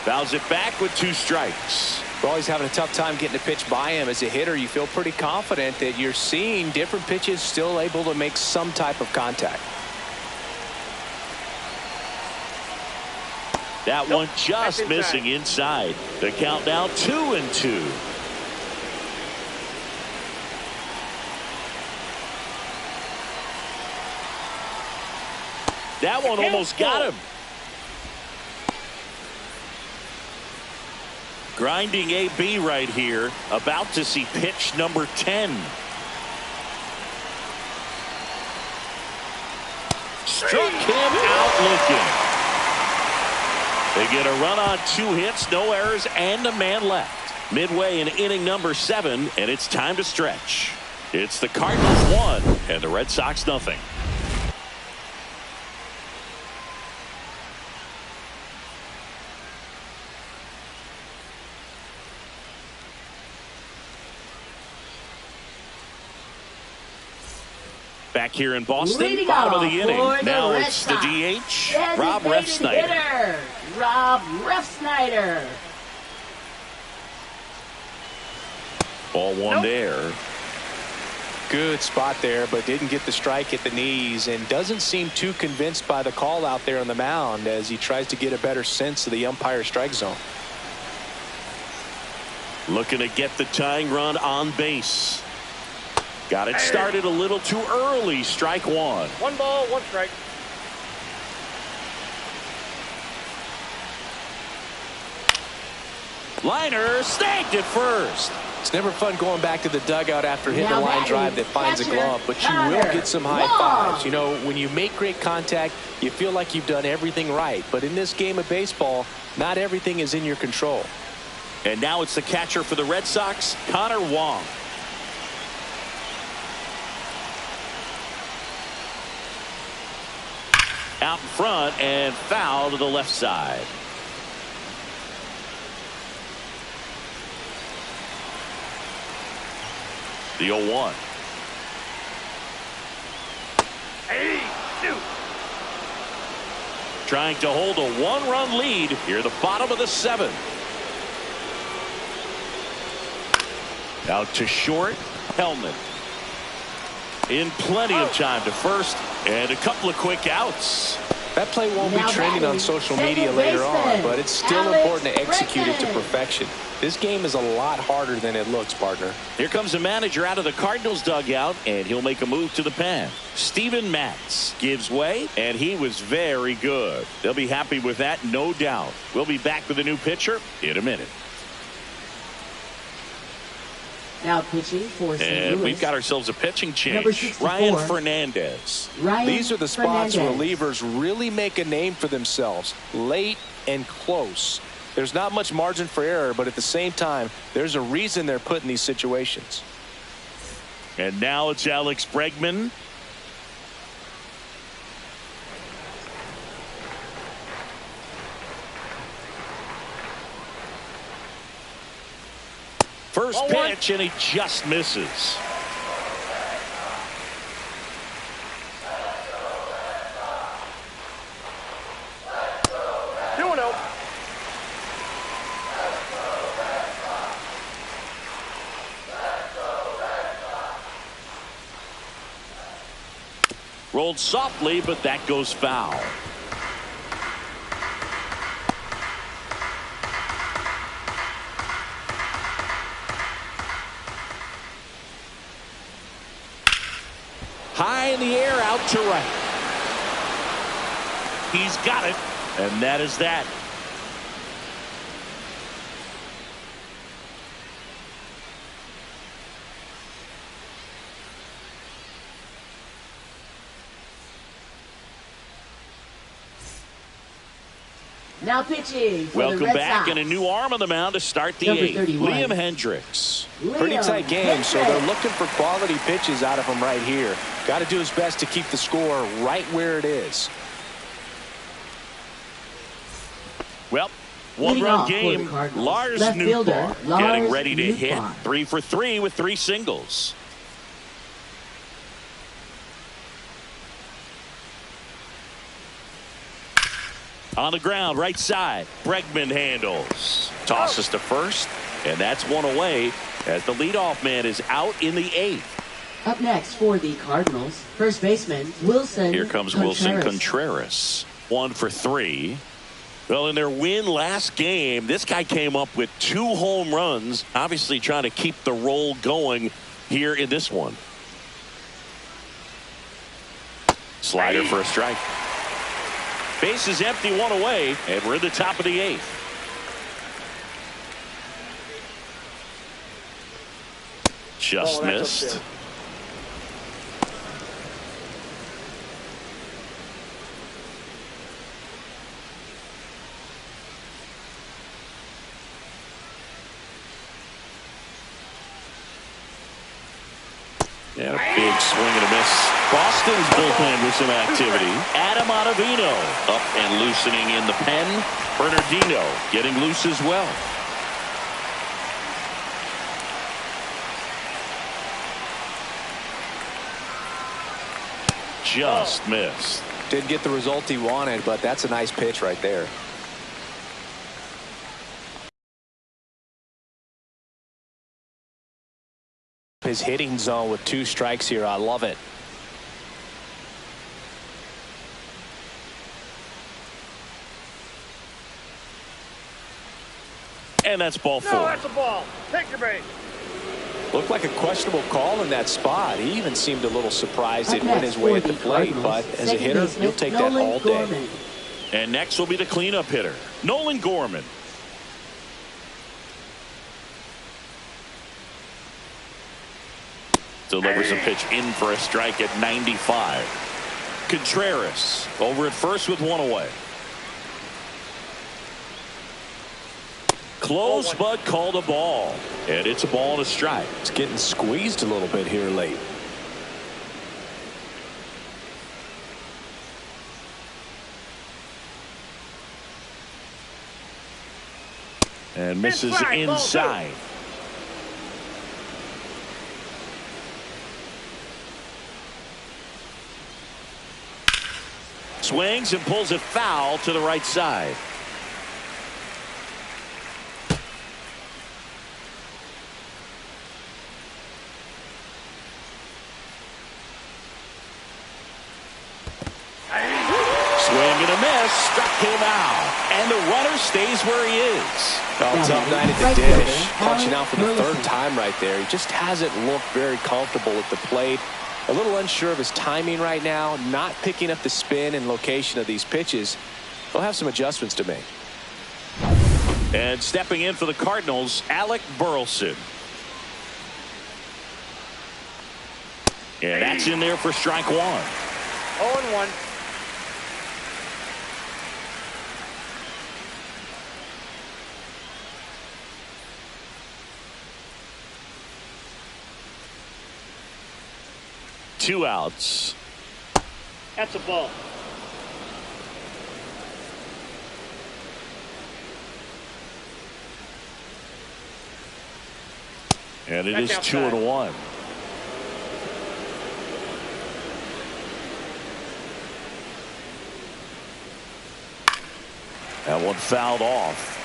Fouls it back with 2 strikes. We're always having a tough time getting a pitch by him. As a hitter, you feel pretty confident that you're seeing different pitches still able to make some type of contact. That one just missing inside. The count now 2-2. That one almost got him. Grinding AB right here. About to see pitch number 10. Struck him out looking. They get a run on 2 hits, no errors, and a man left. Midway in inning number 7, and it's time to stretch. It's the Cardinals 1 and the Red Sox nothing. Back here in Boston, bottom of the inning. Now it's the DH, Rob Refsnyder. Rob Refsnyder. Ball 1 there. Good spot there, but didn't get the strike at the knees and doesn't seem too convinced by the call out there on the mound as he tries to get a better sense of the umpire strike zone. Looking to get the tying run on base. Got it started a little too early. Strike 1. 1 ball, 1 strike. Liner snagged it first. It's never fun going back to the dugout after hitting a line drive that finds a glove, but you will get some high fives. You know, when you make great contact, you feel like you've done everything right. But in this game of baseball, not everything is in your control. And now it's the catcher for the Red Sox, Connor Wong. Out in front and foul to the left side. The 0-1. Trying to hold a 1-run lead here, the bottom of the 7th. Out to short, Hellman. In plenty of time to first, and a couple of quick outs. That play won't be trending on social media later on, but it's still important to execute it to perfection. This game is a lot harder than it looks, partner. Here comes the manager out of the Cardinals dugout, and he'll make a move to the pen. Steven Matz gives way, and he was very good. They'll be happy with that, no doubt. We'll be back with a new pitcher in a minute. Now pitching for St. And Louis. we've got ourselves a pitching change. Number 64, Ryan Fernandez. These are the spots Fernandez. relievers really make a name for themselves. Late and close. There's not much margin for error, but at the same time, there's a reason they're put in these situations. And now it's Alex Bregman. First pitch, and he just misses. Rolled softly, but that goes foul. High in the air, out to right. He's got it, and that is that. Now pitching for Welcome the Red back, Sox. and a new arm on the mound to start the Number eighth. 31. Liam Hendricks. Pretty tight game, so they're looking for quality pitches out of him right here. Got to do his best to keep the score right where it is. Well, Leading one-run off for the game. Cardinals, Lars left fielder, Nootbaar Lars getting ready to hit. Nootbaar. 3 for 3 with 3 singles. On the ground, right side. Bregman handles. Tosses to first, and that's one away as the leadoff man is out in the eighth. Up next for the Cardinals, first baseman Wilson Here comes Wilson Contreras. 1 for 3. Well, in their win last game, this guy came up with 2 home runs, obviously trying to keep the roll going here in this one. Slider for a strike. Base is empty, 1 away, and we're in the top of the eighth. Just missed. And a big swing and a miss. Boston's bullpen with some activity. Adam Ottavino up and loosening in the pen. Bernardino getting loose as well. Just missed. Didn't get the result he wanted, but that's a nice pitch right there. His hitting zone with 2 strikes here. I love it. And that's ball 4. No, that's a ball. Take your base. Looked like a questionable call in that spot. He even seemed a little surprised it went his way at the plate, but as a hitter, you'll take that all day. And next will be the cleanup hitter, Nolan Gorman. Delivers a pitch in for a strike at 95. Contreras over at first with 1 away. Close, but called a ball. And it's a ball and a strike. It's getting squeezed a little bit here late. And misses inside. Swings and pulls it foul to the right side. Swing and a miss. Struck him out. And the runner stays where he is. Oh, tough night at the dish. Punching out for the 3rd time right there. He just hasn't looked very comfortable at the plate. A little unsure of his timing right now. Not picking up the spin and location of these pitches. They'll have some adjustments to make. And stepping in for the Cardinals, Alec Burleson. And that's in there for strike 1. 0-1. Two outs. That's a ball. And it That's is outside. 2-1. That one fouled off.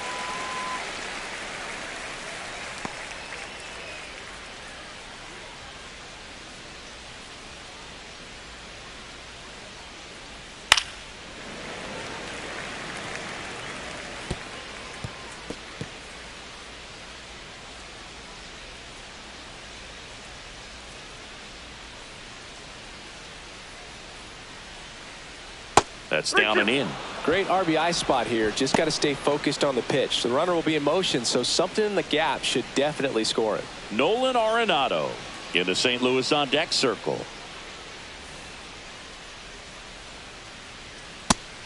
That's down and in. Great RBI spot here. Just got to stay focused on the pitch. The runner will be in motion, so something in the gap should definitely score it. Nolan Arenado in the St. Louis on deck circle.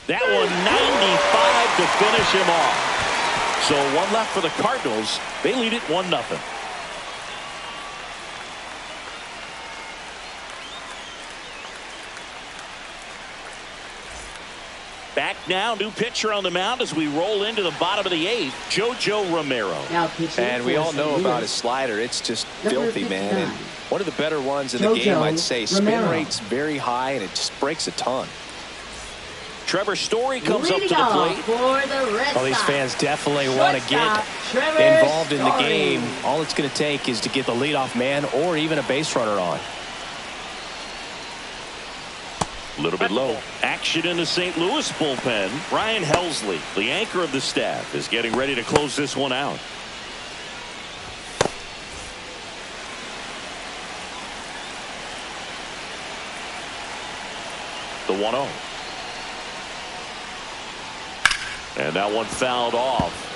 That one 95 to finish him off. So one left for the Cardinals. They lead it 1-0. Back now, new pitcher on the mound as we roll into the bottom of the 8th, JoJo Romero. And we all know about his slider. It's just filthy, man. And one of the better ones in the game, I'd say. Spin rate's very high, and it just breaks a ton. Trevor Story comes up to the plate. Well, these fans definitely want to get involved in the game. All it's going to take is to get the leadoff man or even a base runner on. A little bit low. Action in the St. Louis bullpen. Ryan Helsley, the anchor of the staff, is getting ready to close this one out. The 1-0. And that one fouled off.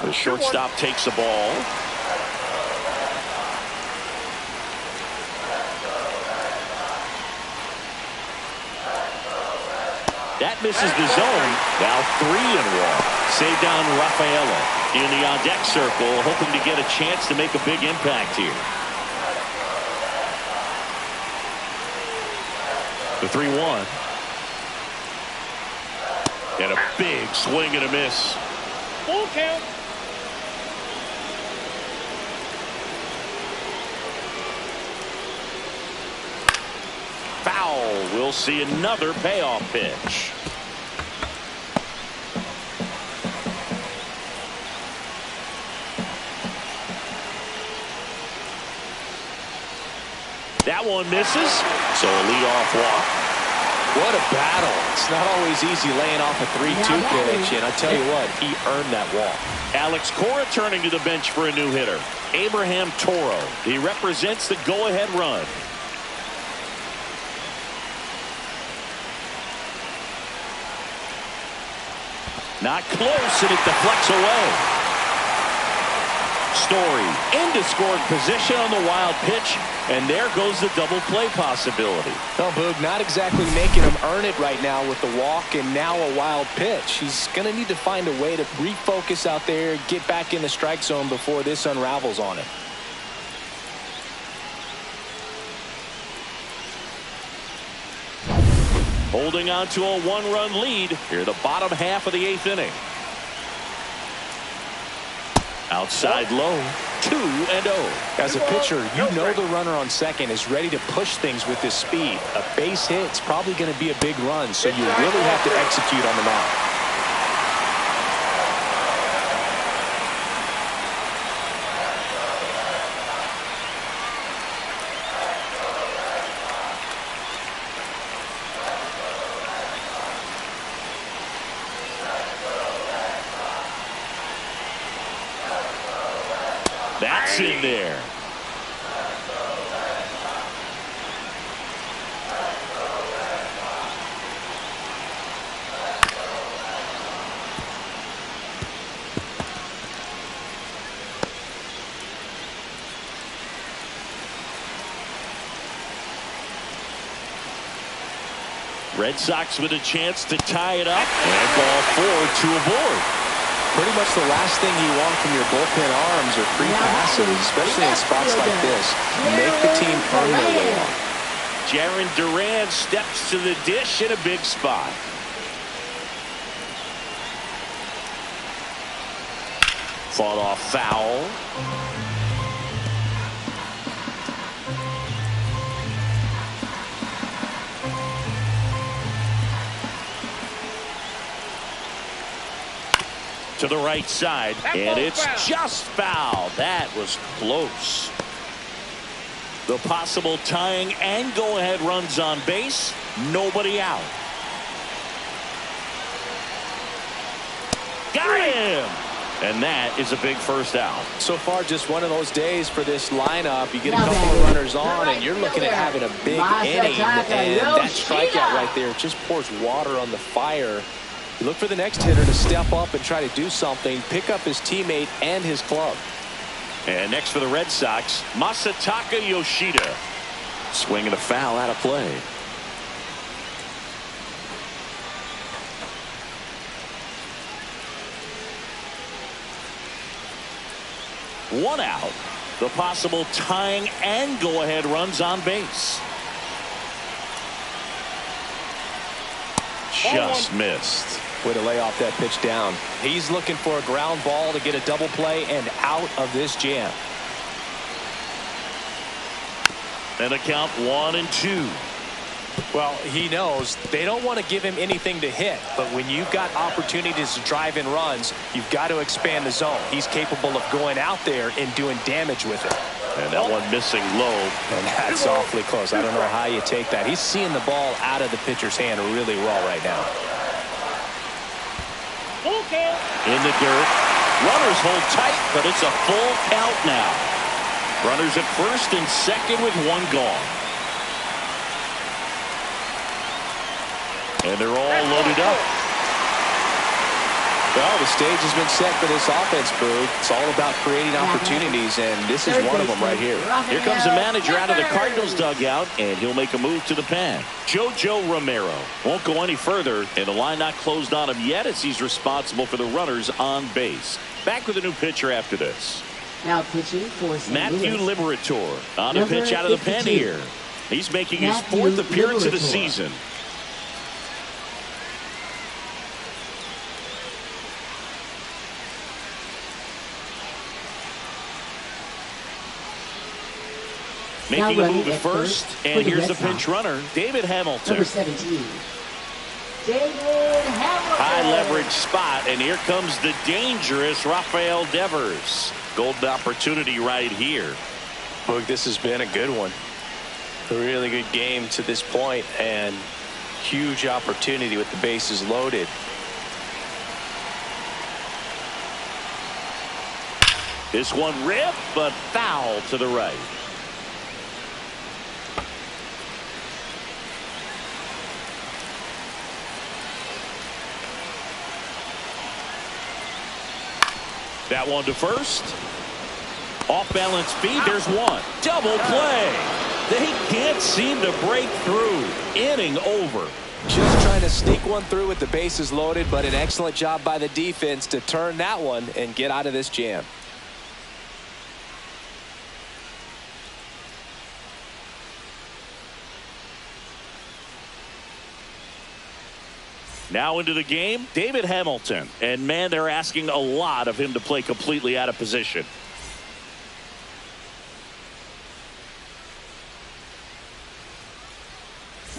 The shortstop takes the ball. That misses the zone. Now 3-1. Saved down Rafaela in the on-deck circle, hoping to get a chance to make a big impact here. The 3-1. And a big swing and a miss. Full count. Foul. We'll see another payoff pitch. That one misses. So a leadoff walk. What a battle. It's not always easy laying off a 3-2 pitch, and I tell you what, he earned that walk. Alex Cora turning to the bench for a new hitter. Abraham Toro. He represents the go-ahead run. Not close, and it deflects away. Story into scoring position on the wild pitch, and there goes the double play possibility. No, Boog, not exactly making him earn it right now with the walk and now a wild pitch. He's going to need to find a way to refocus out there, get back in the strike zone before this unravels on him. Holding on to a 1-run lead here, the bottom half of the 8th inning. Outside low, 2-0. As a pitcher, you know the runner on second is ready to push things with his speed. A base hit's probably going to be a big run, so you really have to execute on the mound. That's in there. Red Sox with a chance to tie it up, and ball 4 to a board. Pretty much the last thing you want from your bullpen arms are free passes, especially in spots like this. Make the team earn their way on. Jarren Duran steps to the dish in a big spot. Fought off foul. To the right side, and it's just foul. That was close. The possible tying and go-ahead runs on base. Nobody out. Got him. And that is a big first out. So far, just one of those days for this lineup. You get a couple of runners on, and you're looking at having a big inning. And that strikeout right there just pours water on the fire. You look for the next hitter to step up and try to do something, pick up his teammate and his club. And next for the Red Sox, Masataka Yoshida. Swinging a foul out of play. One out. The possible tying and go-ahead runs on base. Just missed. Way to lay off that pitch down. He's looking for a ground ball to get a double play and out of this jam. And the count 1-2. Well, he knows they don't want to give him anything to hit, but when you've got opportunities to drive in runs, you've got to expand the zone. He's capable of going out there and doing damage with it. And that one missing low. And that's awfully close. I don't know how you take that. He's seeing the ball out of the pitcher's hand really well right now. In the dirt. Runners hold tight, but it's a full count now. Runners at first and second with one gone. And they're all loaded up. Well, the stage has been set for this offense, Boog. It's all about creating opportunities, and this is one of them right here. Here comes the manager out of the Cardinals dugout, and he'll make a move to the pen. JoJo Romero won't go any further, and the line not closed on him yet as he's responsible for the runners on base. Back with a new pitcher after this. Now pitching for St. Matthew Louis. Liberator on a pitch out of the pen here. He's making his fourth appearance of the season. Making a move at first, and here's the pinch runner, David Hamilton. Number 17. David Hamilton. High leverage spot, and here comes the dangerous Rafael Devers. Golden opportunity right here. Boog, this has been a good one. A really good game to this point, and huge opportunity with the bases loaded. This one ripped, but foul to the right. That one to first. Off balance feed. There's one. Double play. They can't seem to break through. Inning over. Just trying to sneak one through with the bases loaded, but an excellent job by the defense to turn that one and get out of this jam. Now into the game, David Hamilton. And, man, they're asking a lot of him to play completely out of position.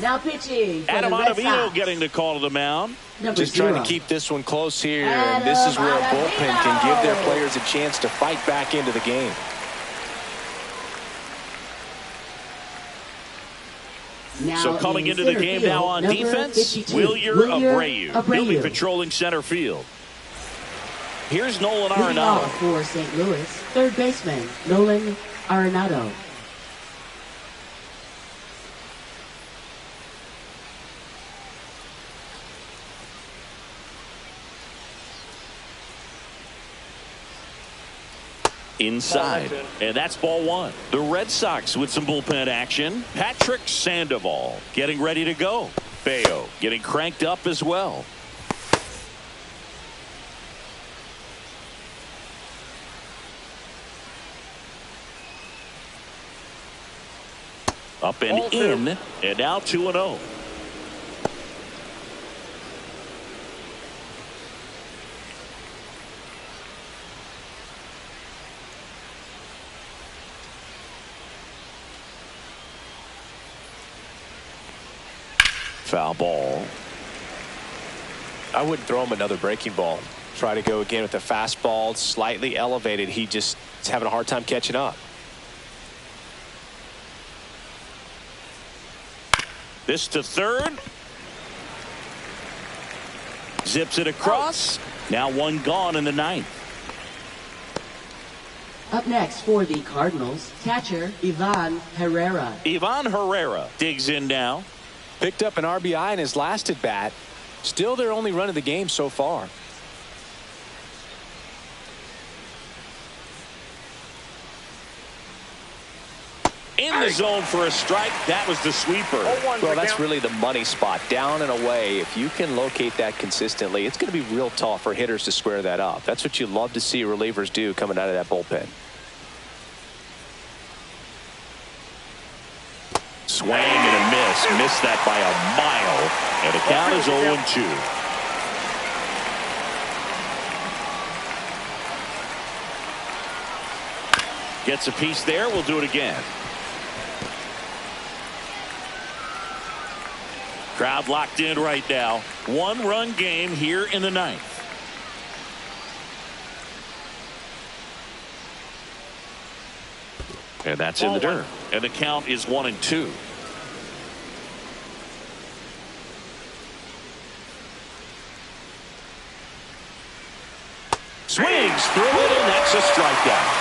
Now pitching for Adam the Red Ottavino Sox. getting the call to the mound. Just trying to keep this one close here, and this is where a bullpen can give their players a chance to fight back into the game. So coming into the game now on defense, Wilyer Abreu. He'll be patrolling center field. Here's Nolan Arenado. For St. Louis, third baseman Nolan Arenado. Inside, and that's ball one. The Red Sox with some bullpen action. Patrick Sandoval getting ready to go. Bayo getting cranked up as well. Up and in, and now 2-0. Foul ball. I wouldn't throw him another breaking ball. Try to go again with the fastball, slightly elevated. He just is having a hard time catching up. This to third. Zips it across. Now one gone in the ninth. Up next for the Cardinals, catcher Ivan Herrera. Ivan Herrera digs in now. Picked up an RBI in his last at bat. Still their only run of the game so far. In the zone for a strike. That was the sweeper. Well, that's really the money spot. Down and away. If you can locate that consistently, it's going to be real tough for hitters to square that up. That's what you love to see relievers do coming out of that bullpen. Swing and a miss. Missed that by a mile. And the count is 0-2. Gets a piece there. We'll do it again. Crowd locked in right now. One-run game here in the ninth. And that's in the dirt. And the count is 1-2. Swings through it, and that's a strikeout.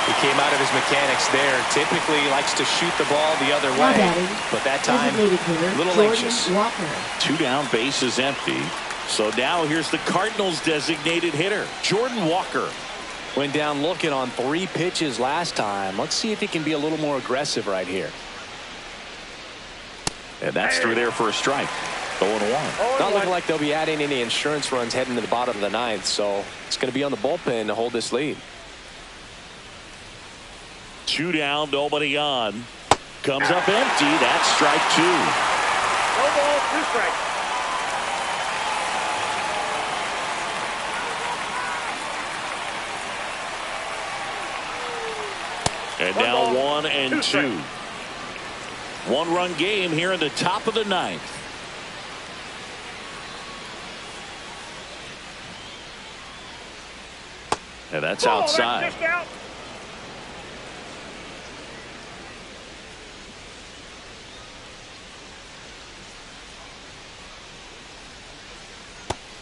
He came out of his mechanics there. Typically likes to shoot the ball the other way. But that time, a little anxious. Walker. 2 down, base is empty. So now here's the Cardinals designated hitter, Jordan Walker. Went down looking on 3 pitches last time. Let's see if he can be a little more aggressive right here. And that's through there for a strike. 0-1. Not looking like they'll be adding any insurance runs heading to the bottom of the ninth. So it's going to be on the bullpen to hold this lead. 2 down, nobody on. Comes up empty. That's strike 2. No ball, 2 strikes. And now 1-2. 1-run game here in the top of the ninth. And that's outside.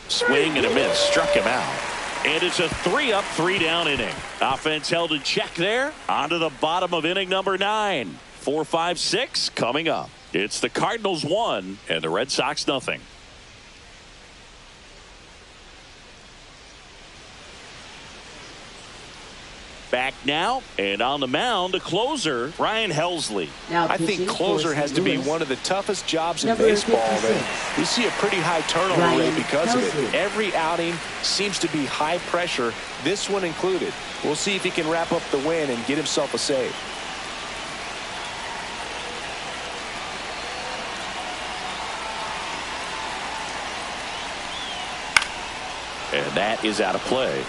Swing and a miss. Struck him out. And it's a 3-up, 3-down inning. Offense held in check there. On to the bottom of inning number 9. 4, 5, 6 coming up. It's the Cardinals 1 and the Red Sox nothing. Back now, and on the mound, the closer, Ryan Helsley. Now I think closer has to be one of the toughest jobs in baseball. And we see a pretty high turnover rate because of it. Every outing seems to be high pressure, this one included. We'll see if he can wrap up the win and get himself a save. And that is out of play.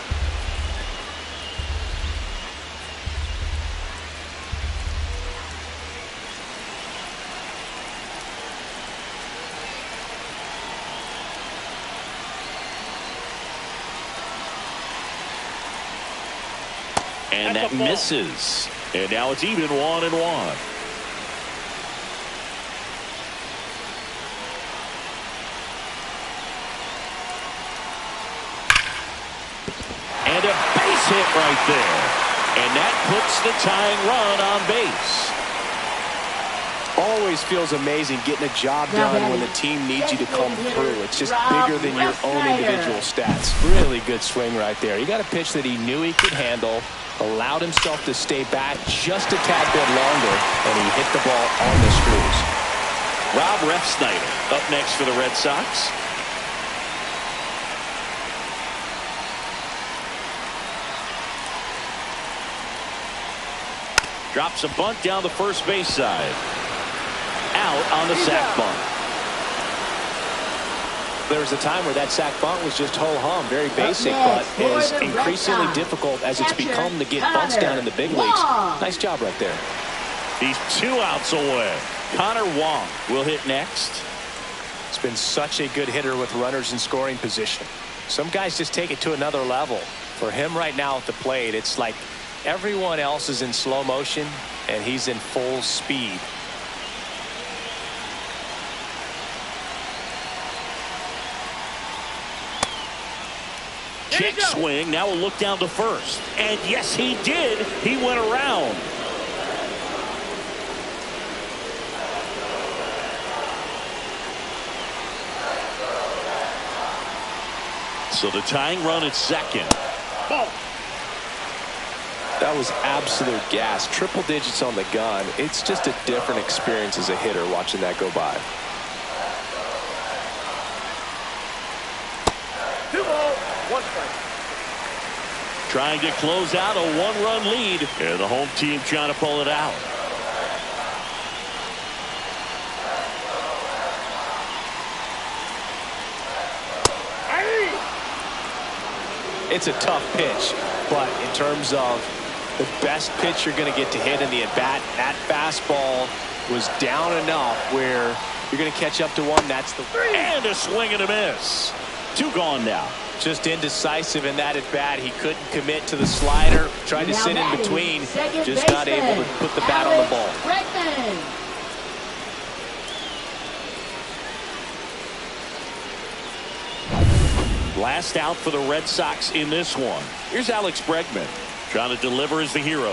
And that misses. And now it's even 1-1. And a base hit right there. And that puts the tying run on base. Always feels amazing getting a job done when the team needs you to come through. It's just bigger than your own individual stats. Really good swing right there. He got a pitch that he knew he could handle, allowed himself to stay back just a tad bit longer, and he hit the ball on the screws. Rob Refsnyder up next for the Red Sox. Drops a bunt down the first base side. Out on the sac bunt. There was a time where that sac bunt was just ho-hum, very basic, but is increasingly difficult as it's become to get bunts down in the big leagues. Nice job right there. He's 2 outs away. Connor Wong will hit next. He's been such a good hitter with runners in scoring position. Some guys just take it to another level. For him right now at the plate, it's like everyone else is in slow motion and he's in full speed. Check swing. Now a look down to first. And yes, he did. He went around. So the tying run at second. Ball. That was absolute gas. Triple digits on the gun. It's just a different experience as a hitter watching that go by. 2 balls, 1 strike. Trying to close out a 1-run lead. And the home team trying to pull it out. It's a tough pitch, but in terms of the best pitch you're going to get to hit in the at-bat, that fastball was down enough where you're going to catch up to one. That's the and a swing and a miss. 2 gone now. Just indecisive in that at-bat. He couldn't commit to the slider. Tried to sit in between. Just not able to put the bat on the ball. Last out for the Red Sox in this one. Here's Alex Bregman trying to deliver as the hero.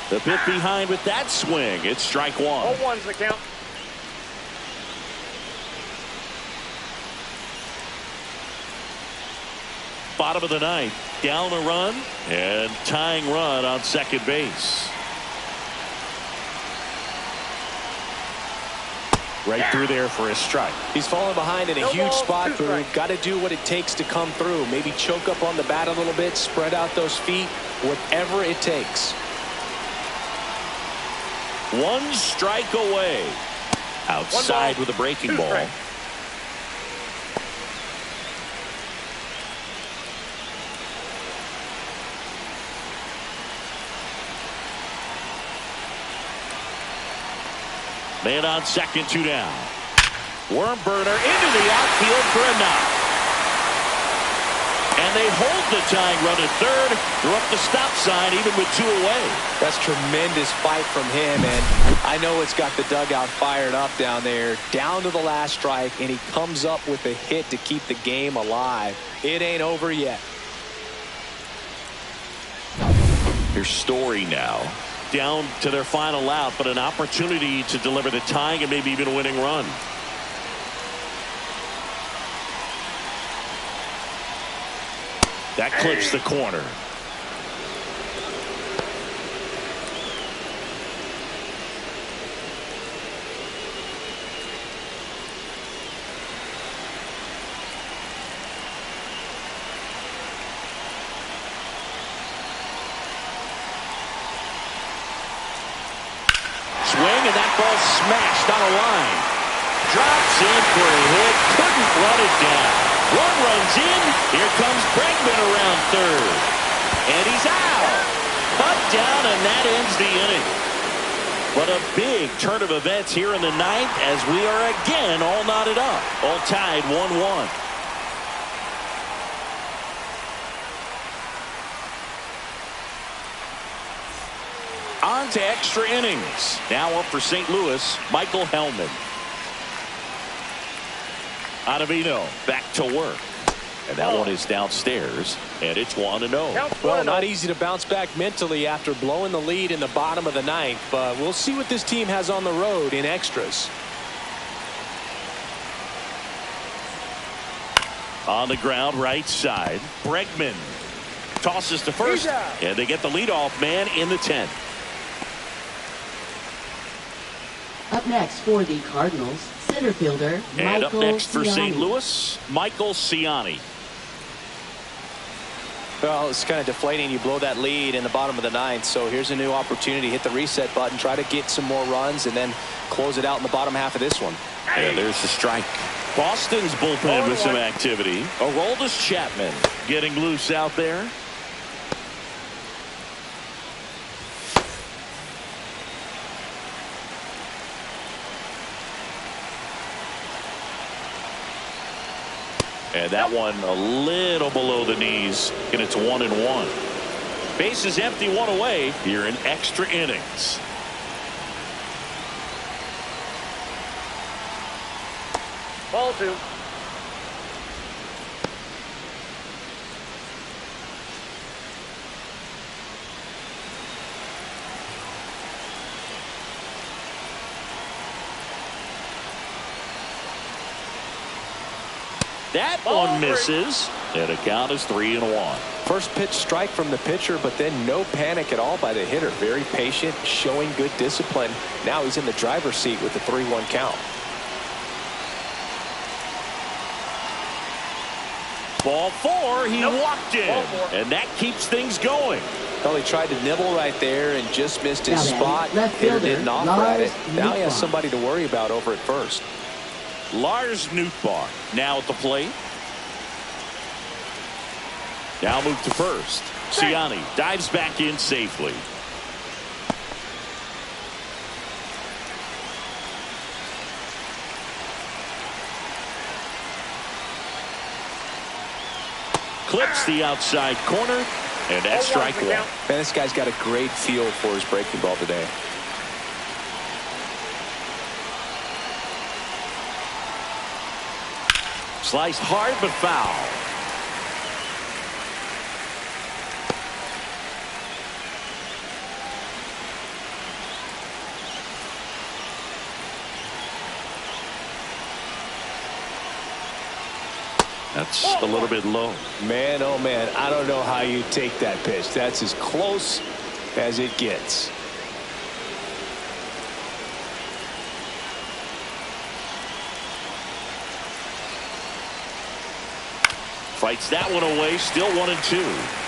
The bit behind with that swing. It's strike 1. 0-1's the count. Bottom of the ninth. Down a run and tying run on second base. Right through there for a strike. He's falling behind in a huge spot, but we've got to do what it takes to come through. Maybe choke up on the bat a little bit, spread out those feet, whatever it takes. 1 strike away. Outside with a breaking ball. Strike. Man on second, 2 down. Worm burner into the outfield for a knock. And they hold the tying run at third. They're up the stop sign even with 2 away. That's tremendous fight from him, and I know it's got the dugout fired up down there. Down to the last strike, and he comes up with a hit to keep the game alive. It ain't over yet. Here's Story now. Down to their final out, but an opportunity to deliver the tying and maybe even a winning run. That clips the corner. Swing, and that ball smashed on a line. Drops in for a hit. Couldn't run it down. 1 runs in. Here comes Bregman around third. And he's out. Cut down, and that ends the inning. But a big turn of events here in the 9th as we are again all knotted up. All tied 1-1. On to extra innings. Now up for St. Louis, Michael Hellman. Ottavino back to work. And that one is downstairs, and it's 1-0. Well, not easy to bounce back mentally after blowing the lead in the bottom of the 9th, but we'll see what this team has on the road in extras. On the ground, right side. Bregman tosses to first, and they get the leadoff man in the 10th. Up next for the Cardinals, center fielder And Michael up next for St. Ciani. Louis, Michael Ciani. Well, it's kind of deflating. You blow that lead in the bottom of the 9th, so here's a new opportunity. Hit the reset button, try to get some more runs, and then close it out in the bottom half of this one. And there's the strike. Boston's bullpen with some activity. Aroldis Chapman getting loose out there. And that one a little below the knees, and it's 1-1. Bases empty, 1 away here in extra innings. Ball 2. That one misses, and a count is 3-1. First pitch strike from the pitcher, but then no panic at all by the hitter. Very patient, showing good discipline. Now he's in the driver's seat with the 3-1 count. Ball 4, he walked in, and that keeps things going. Well, he tried to nibble right there and just missed his spot. Left Hitter fielder, didn't offer at it. Now he has Nootbaar. somebody to worry about over at first. Lars Nootbaar now at the plate. Now move to first. Ciani dives back in safely. Clips the outside corner, and that's strike 1. Man, this guy's got a great feel for his breaking ball today. Sliced hard but foul. That's a little bit low. Man, oh man, I don't know how you take that pitch. That's as close as it gets. Fights that one away, still 1-2.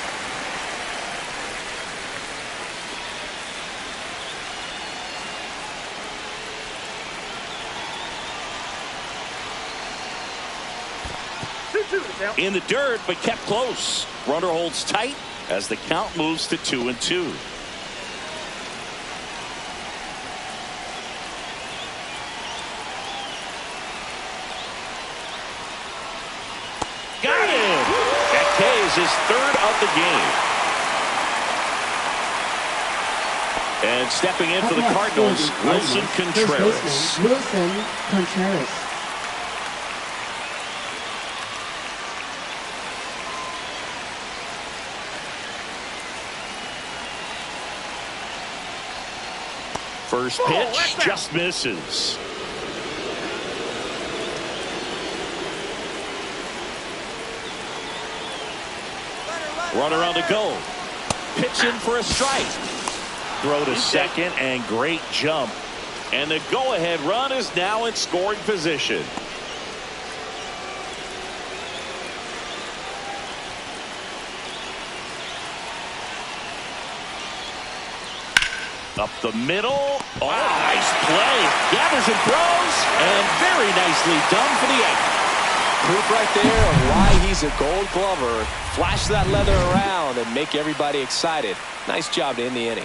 In the dirt, but kept close. Runner holds tight as the count moves to 2-2. Got him! That K is his 3rd of the game. And stepping in for the Cardinals, Wilson Contreras. Wilson Contreras. First pitch just misses. Runner on the go. Pitch in for a strike. Throw to second and great jump. And the go-ahead run is now in scoring position. Up the middle. Oh, nice play. Gathers and throws. And very nicely done for the out. Proof right there of why he's a Gold Glover. Flash that leather around and make everybody excited. Nice job to end the inning.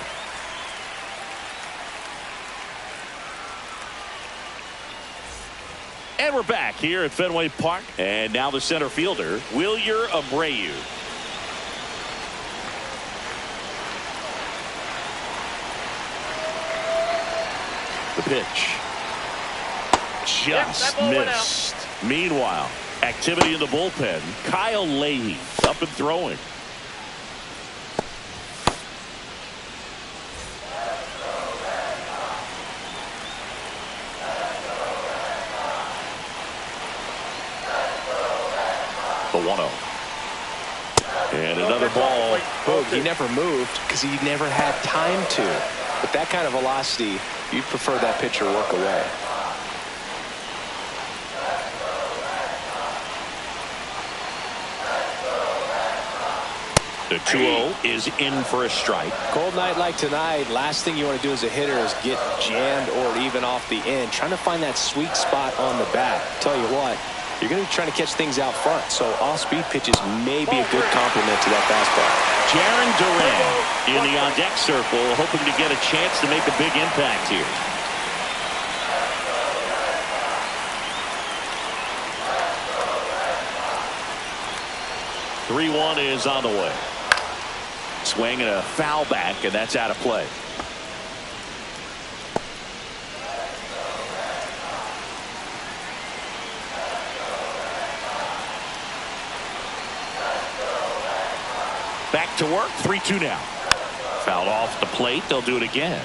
And we're back here at Fenway Park. And now the center fielder, Wilyer Abreu. The pitch. Just missed. Meanwhile, activity in the bullpen. Kyle Leahy up and throwing. The 1-0. And another ball. Boog, he never moved because he never had time to. With that kind of velocity, you'd prefer that pitcher work away. The 2-0 is in for a strike. Cold night like tonight, last thing you want to do as a hitter is get jammed or even off the end. Trying to find that sweet spot on the bat. Tell you what, you're going to be trying to catch things out front, so off-speed pitches may be a good complement to that fastball. Jaron Duran in the on-deck circle, hoping to get a chance to make a big impact here. The 3-1 is on the way. Swing and a foul back, and that's out of play. to work. 3-2 now. Fouled off the plate. They'll do it again.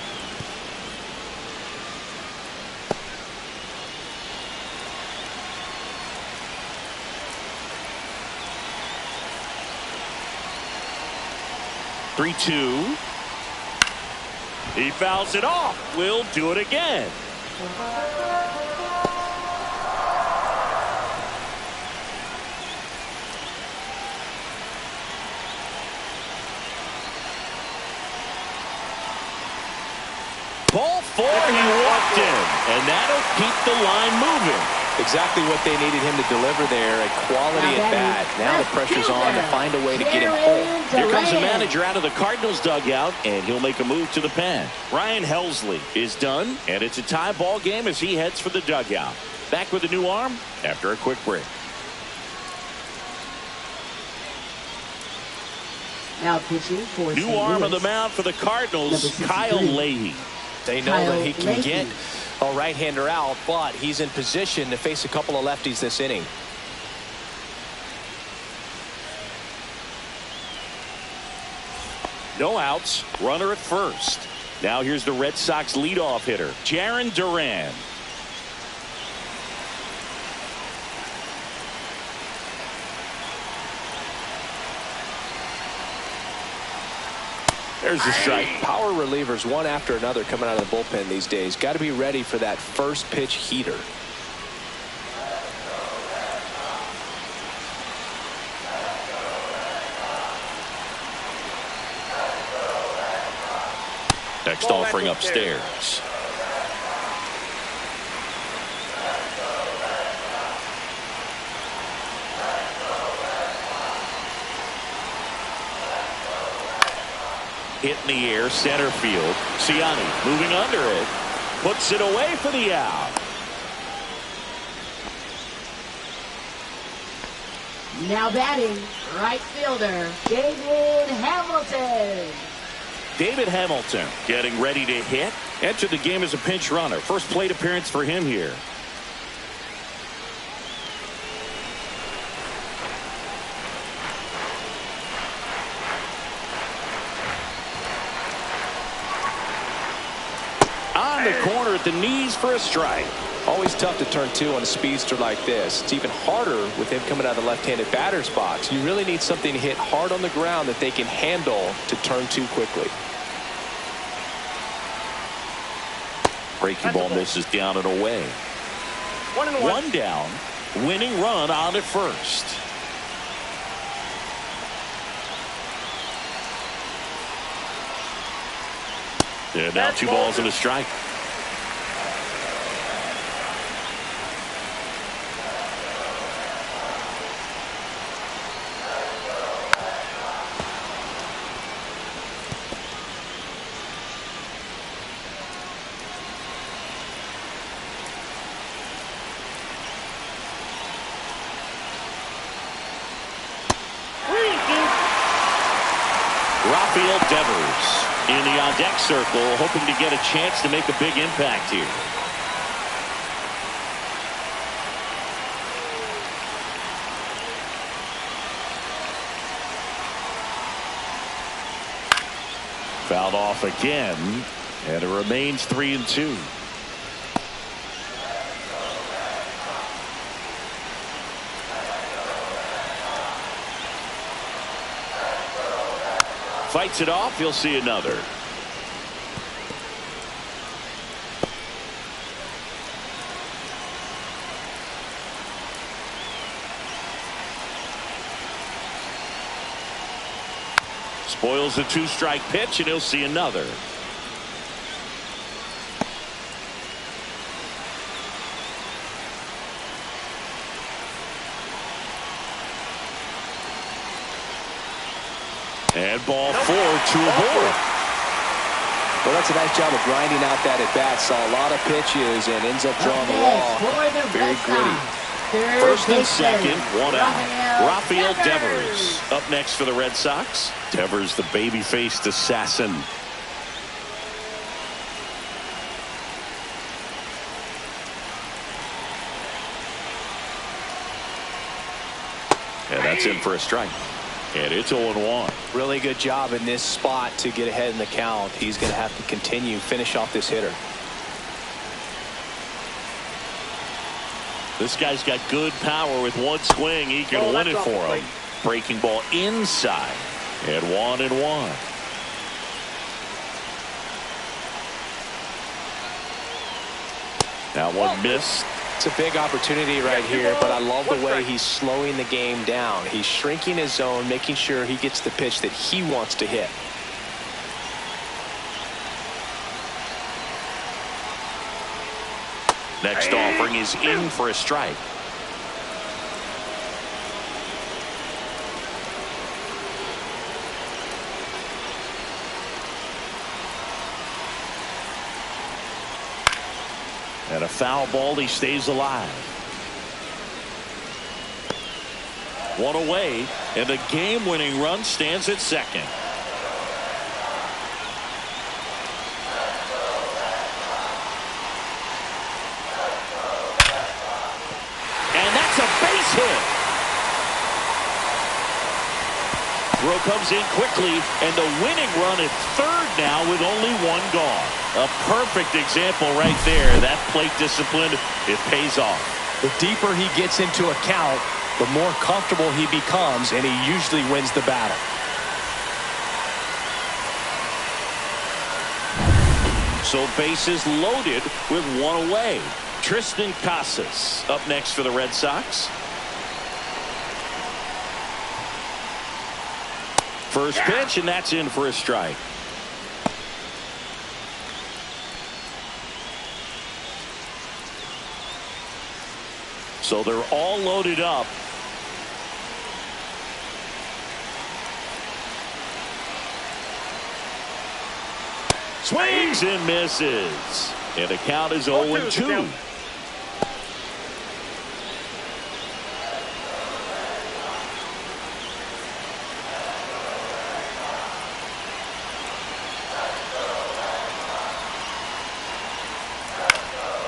Three-two. He fouls it off. We'll do it again. Ball four, he walked in, and that'll keep the line moving. Exactly what they needed him to deliver there, a quality at bat. Now the pressure's on to find a way to get him home. Here comes the manager out of the Cardinals dugout, and he'll make a move to the pen. Ryan Helsley is done, and it's a tie ball game as he heads for the dugout. Back with a new arm after a quick break. Now pitching for New arm on the mound for the Cardinals, Kyle Leahy. They know that he can get a right-hander out, but he's in position to face a couple of lefties this inning. No outs, runner at first. Now here's the Red Sox leadoff hitter, Jarren Duran. There's the strike. Power relievers one after another coming out of the bullpen these days. Got to be ready for that first pitch heater. Next offering upstairs. Hit in the air, center field. Ciani moving under it. Puts it away for the out. Now batting, right fielder, David Hamilton. David Hamilton getting ready to hit. Entered the game as a pinch runner. First plate appearance for him here. On the corner at the knees for a strike. Always tough to turn two on a speedster like this. It's even harder with him coming out of the left-handed batter's box. You really need something to hit hard on the ground that they can handle to turn two quickly. Breaking ball misses down and away. 1-1. One down. Winning run on at first. And now 2 balls and a strike. Devers in the on-deck circle, hoping to get a chance to make a big impact here. Fouled off again, and it remains 3-2. Fights it off. You'll see another. Spoils the 2-strike pitch, and he'll see another. And ball 4, 2 aboard. Well, that's a nice job of grinding out that at bat. Saw a lot of pitches and ends up drawing the wall. Very gritty. First and second, 1 out. Rafael Devers up next for the Red Sox. Devers, the baby-faced assassin. And that's in for a strike. And it's 0-1. Really good job in this spot to get ahead in the count. He's going to have to finish off this hitter. This guy's got good power. With one swing, he can win it for him. Breaking ball inside. And 1-1. That one missed. It's a big opportunity right here, but I love the way he's slowing the game down. He's shrinking his zone, making sure he gets the pitch that he wants to hit. Next offering is in for a strike. And a foul ball, he stays alive. One away, and the game-winning run stands at second. And that's a base hit. Throw comes in quickly, and the winning run at third now with only one gone. A perfect example right there. That plate discipline, it pays off. The deeper he gets into a count, the more comfortable he becomes, and he usually wins the battle. So bases loaded with one away. Tristan Casas up next for the Red Sox. First pitch, and that's in for a strike. So they're all loaded up. Swings and misses. And the count is 0-2.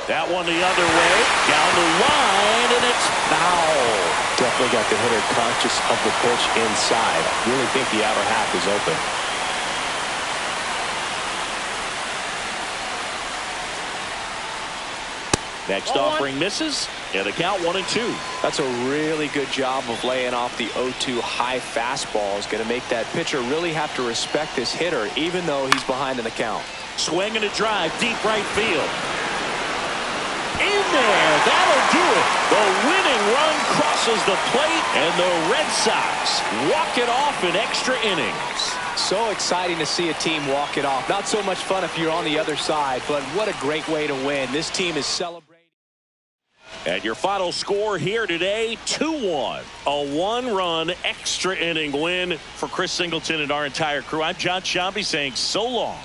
That one the other way, down the line, and it's foul. Definitely got the hitter conscious of the pitch inside. Really think the outer half is open. Next offering misses, and the count 1-2. That's a really good job of laying off the 0-2 high fastball. Is going to make that pitcher really have to respect this hitter, even though he's behind in the count. Swing and a drive, deep right field. In there, that'll do it. The winning run crosses the plate, and the Red Sox walk it off in extra innings. So exciting to see a team walk it off. Not so much fun if you're on the other side, but what a great way to win. This team is celebrating. And your final score here today, 2-1. A one-run extra inning win for Chris Singleton and our entire crew. I'm John Shambi saying so long.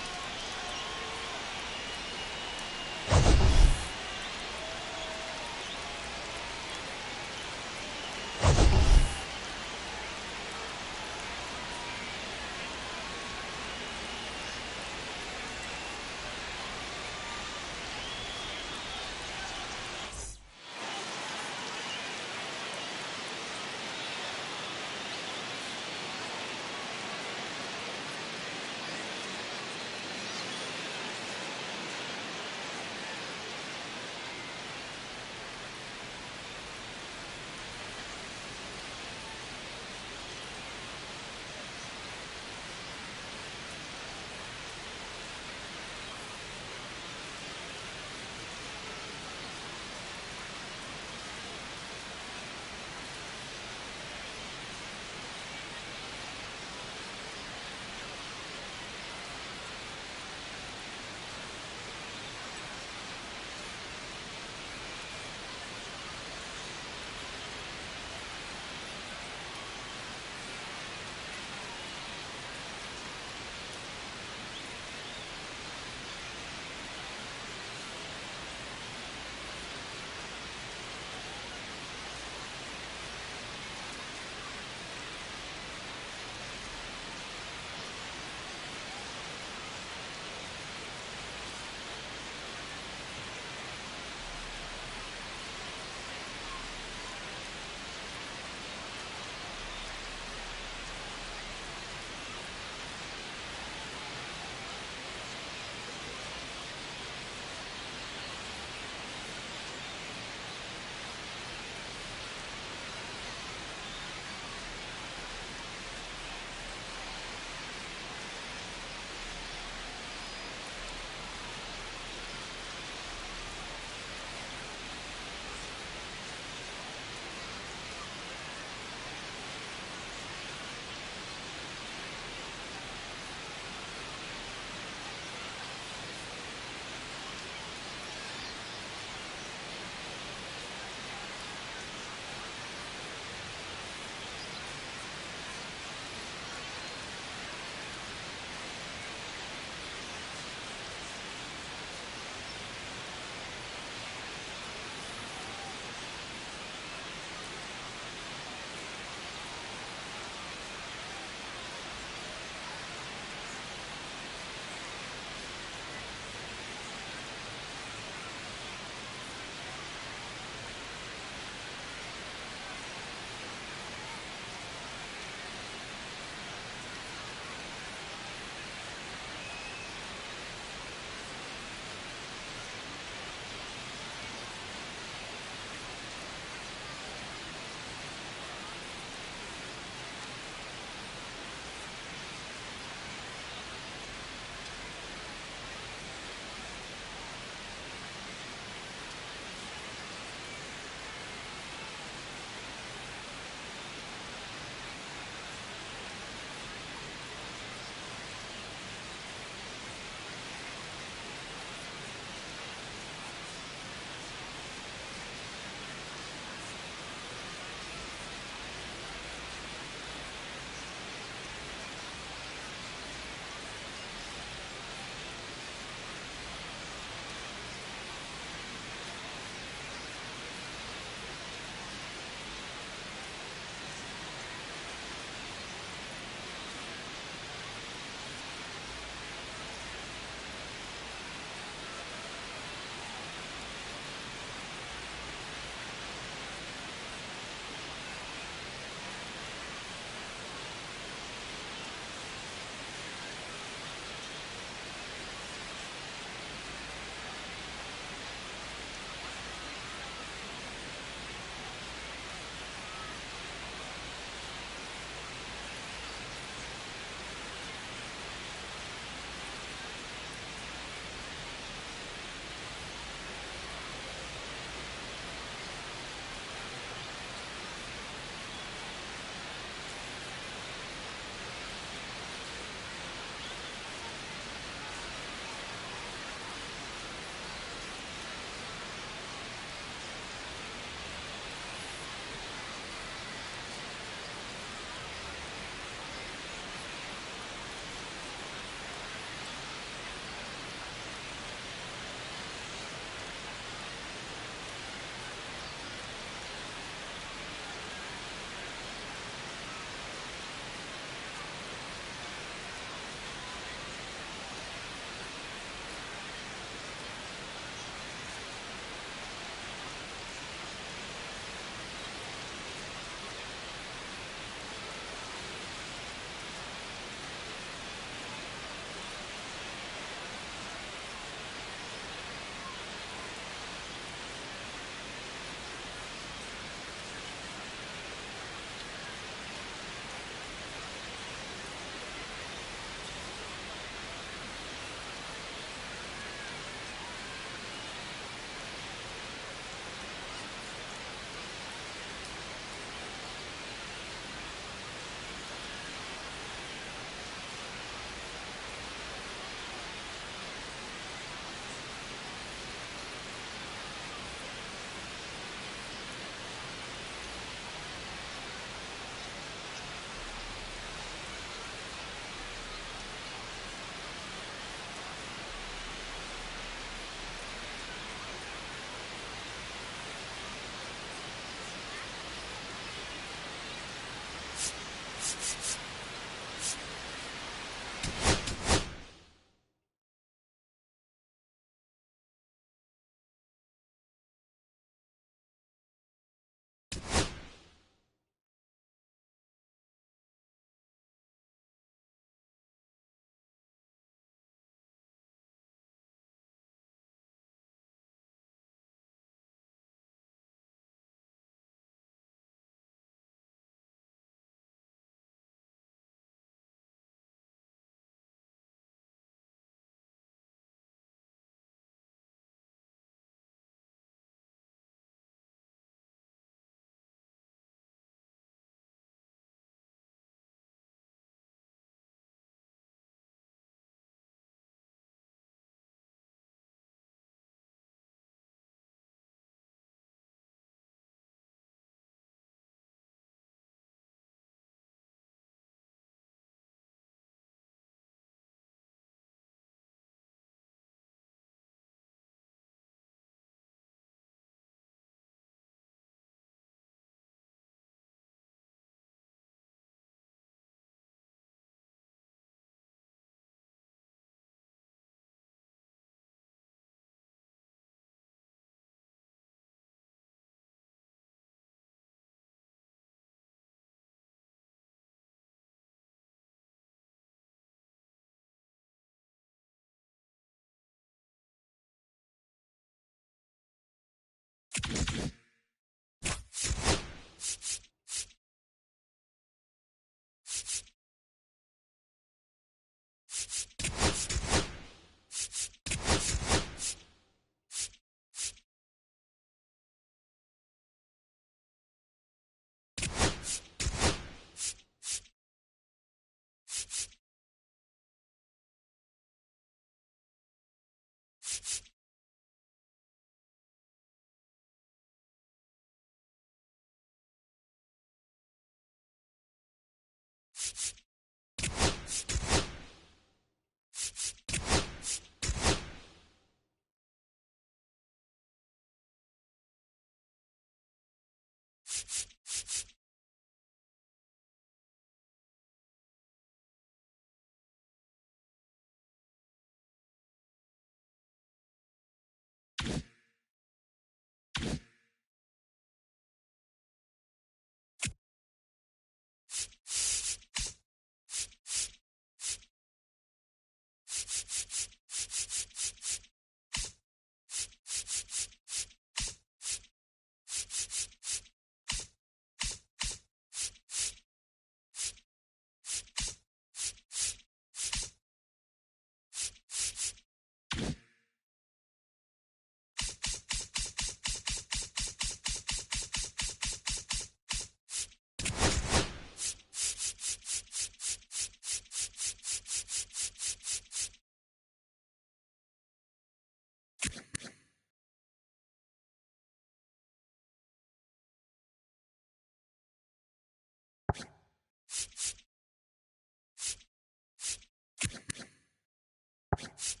you.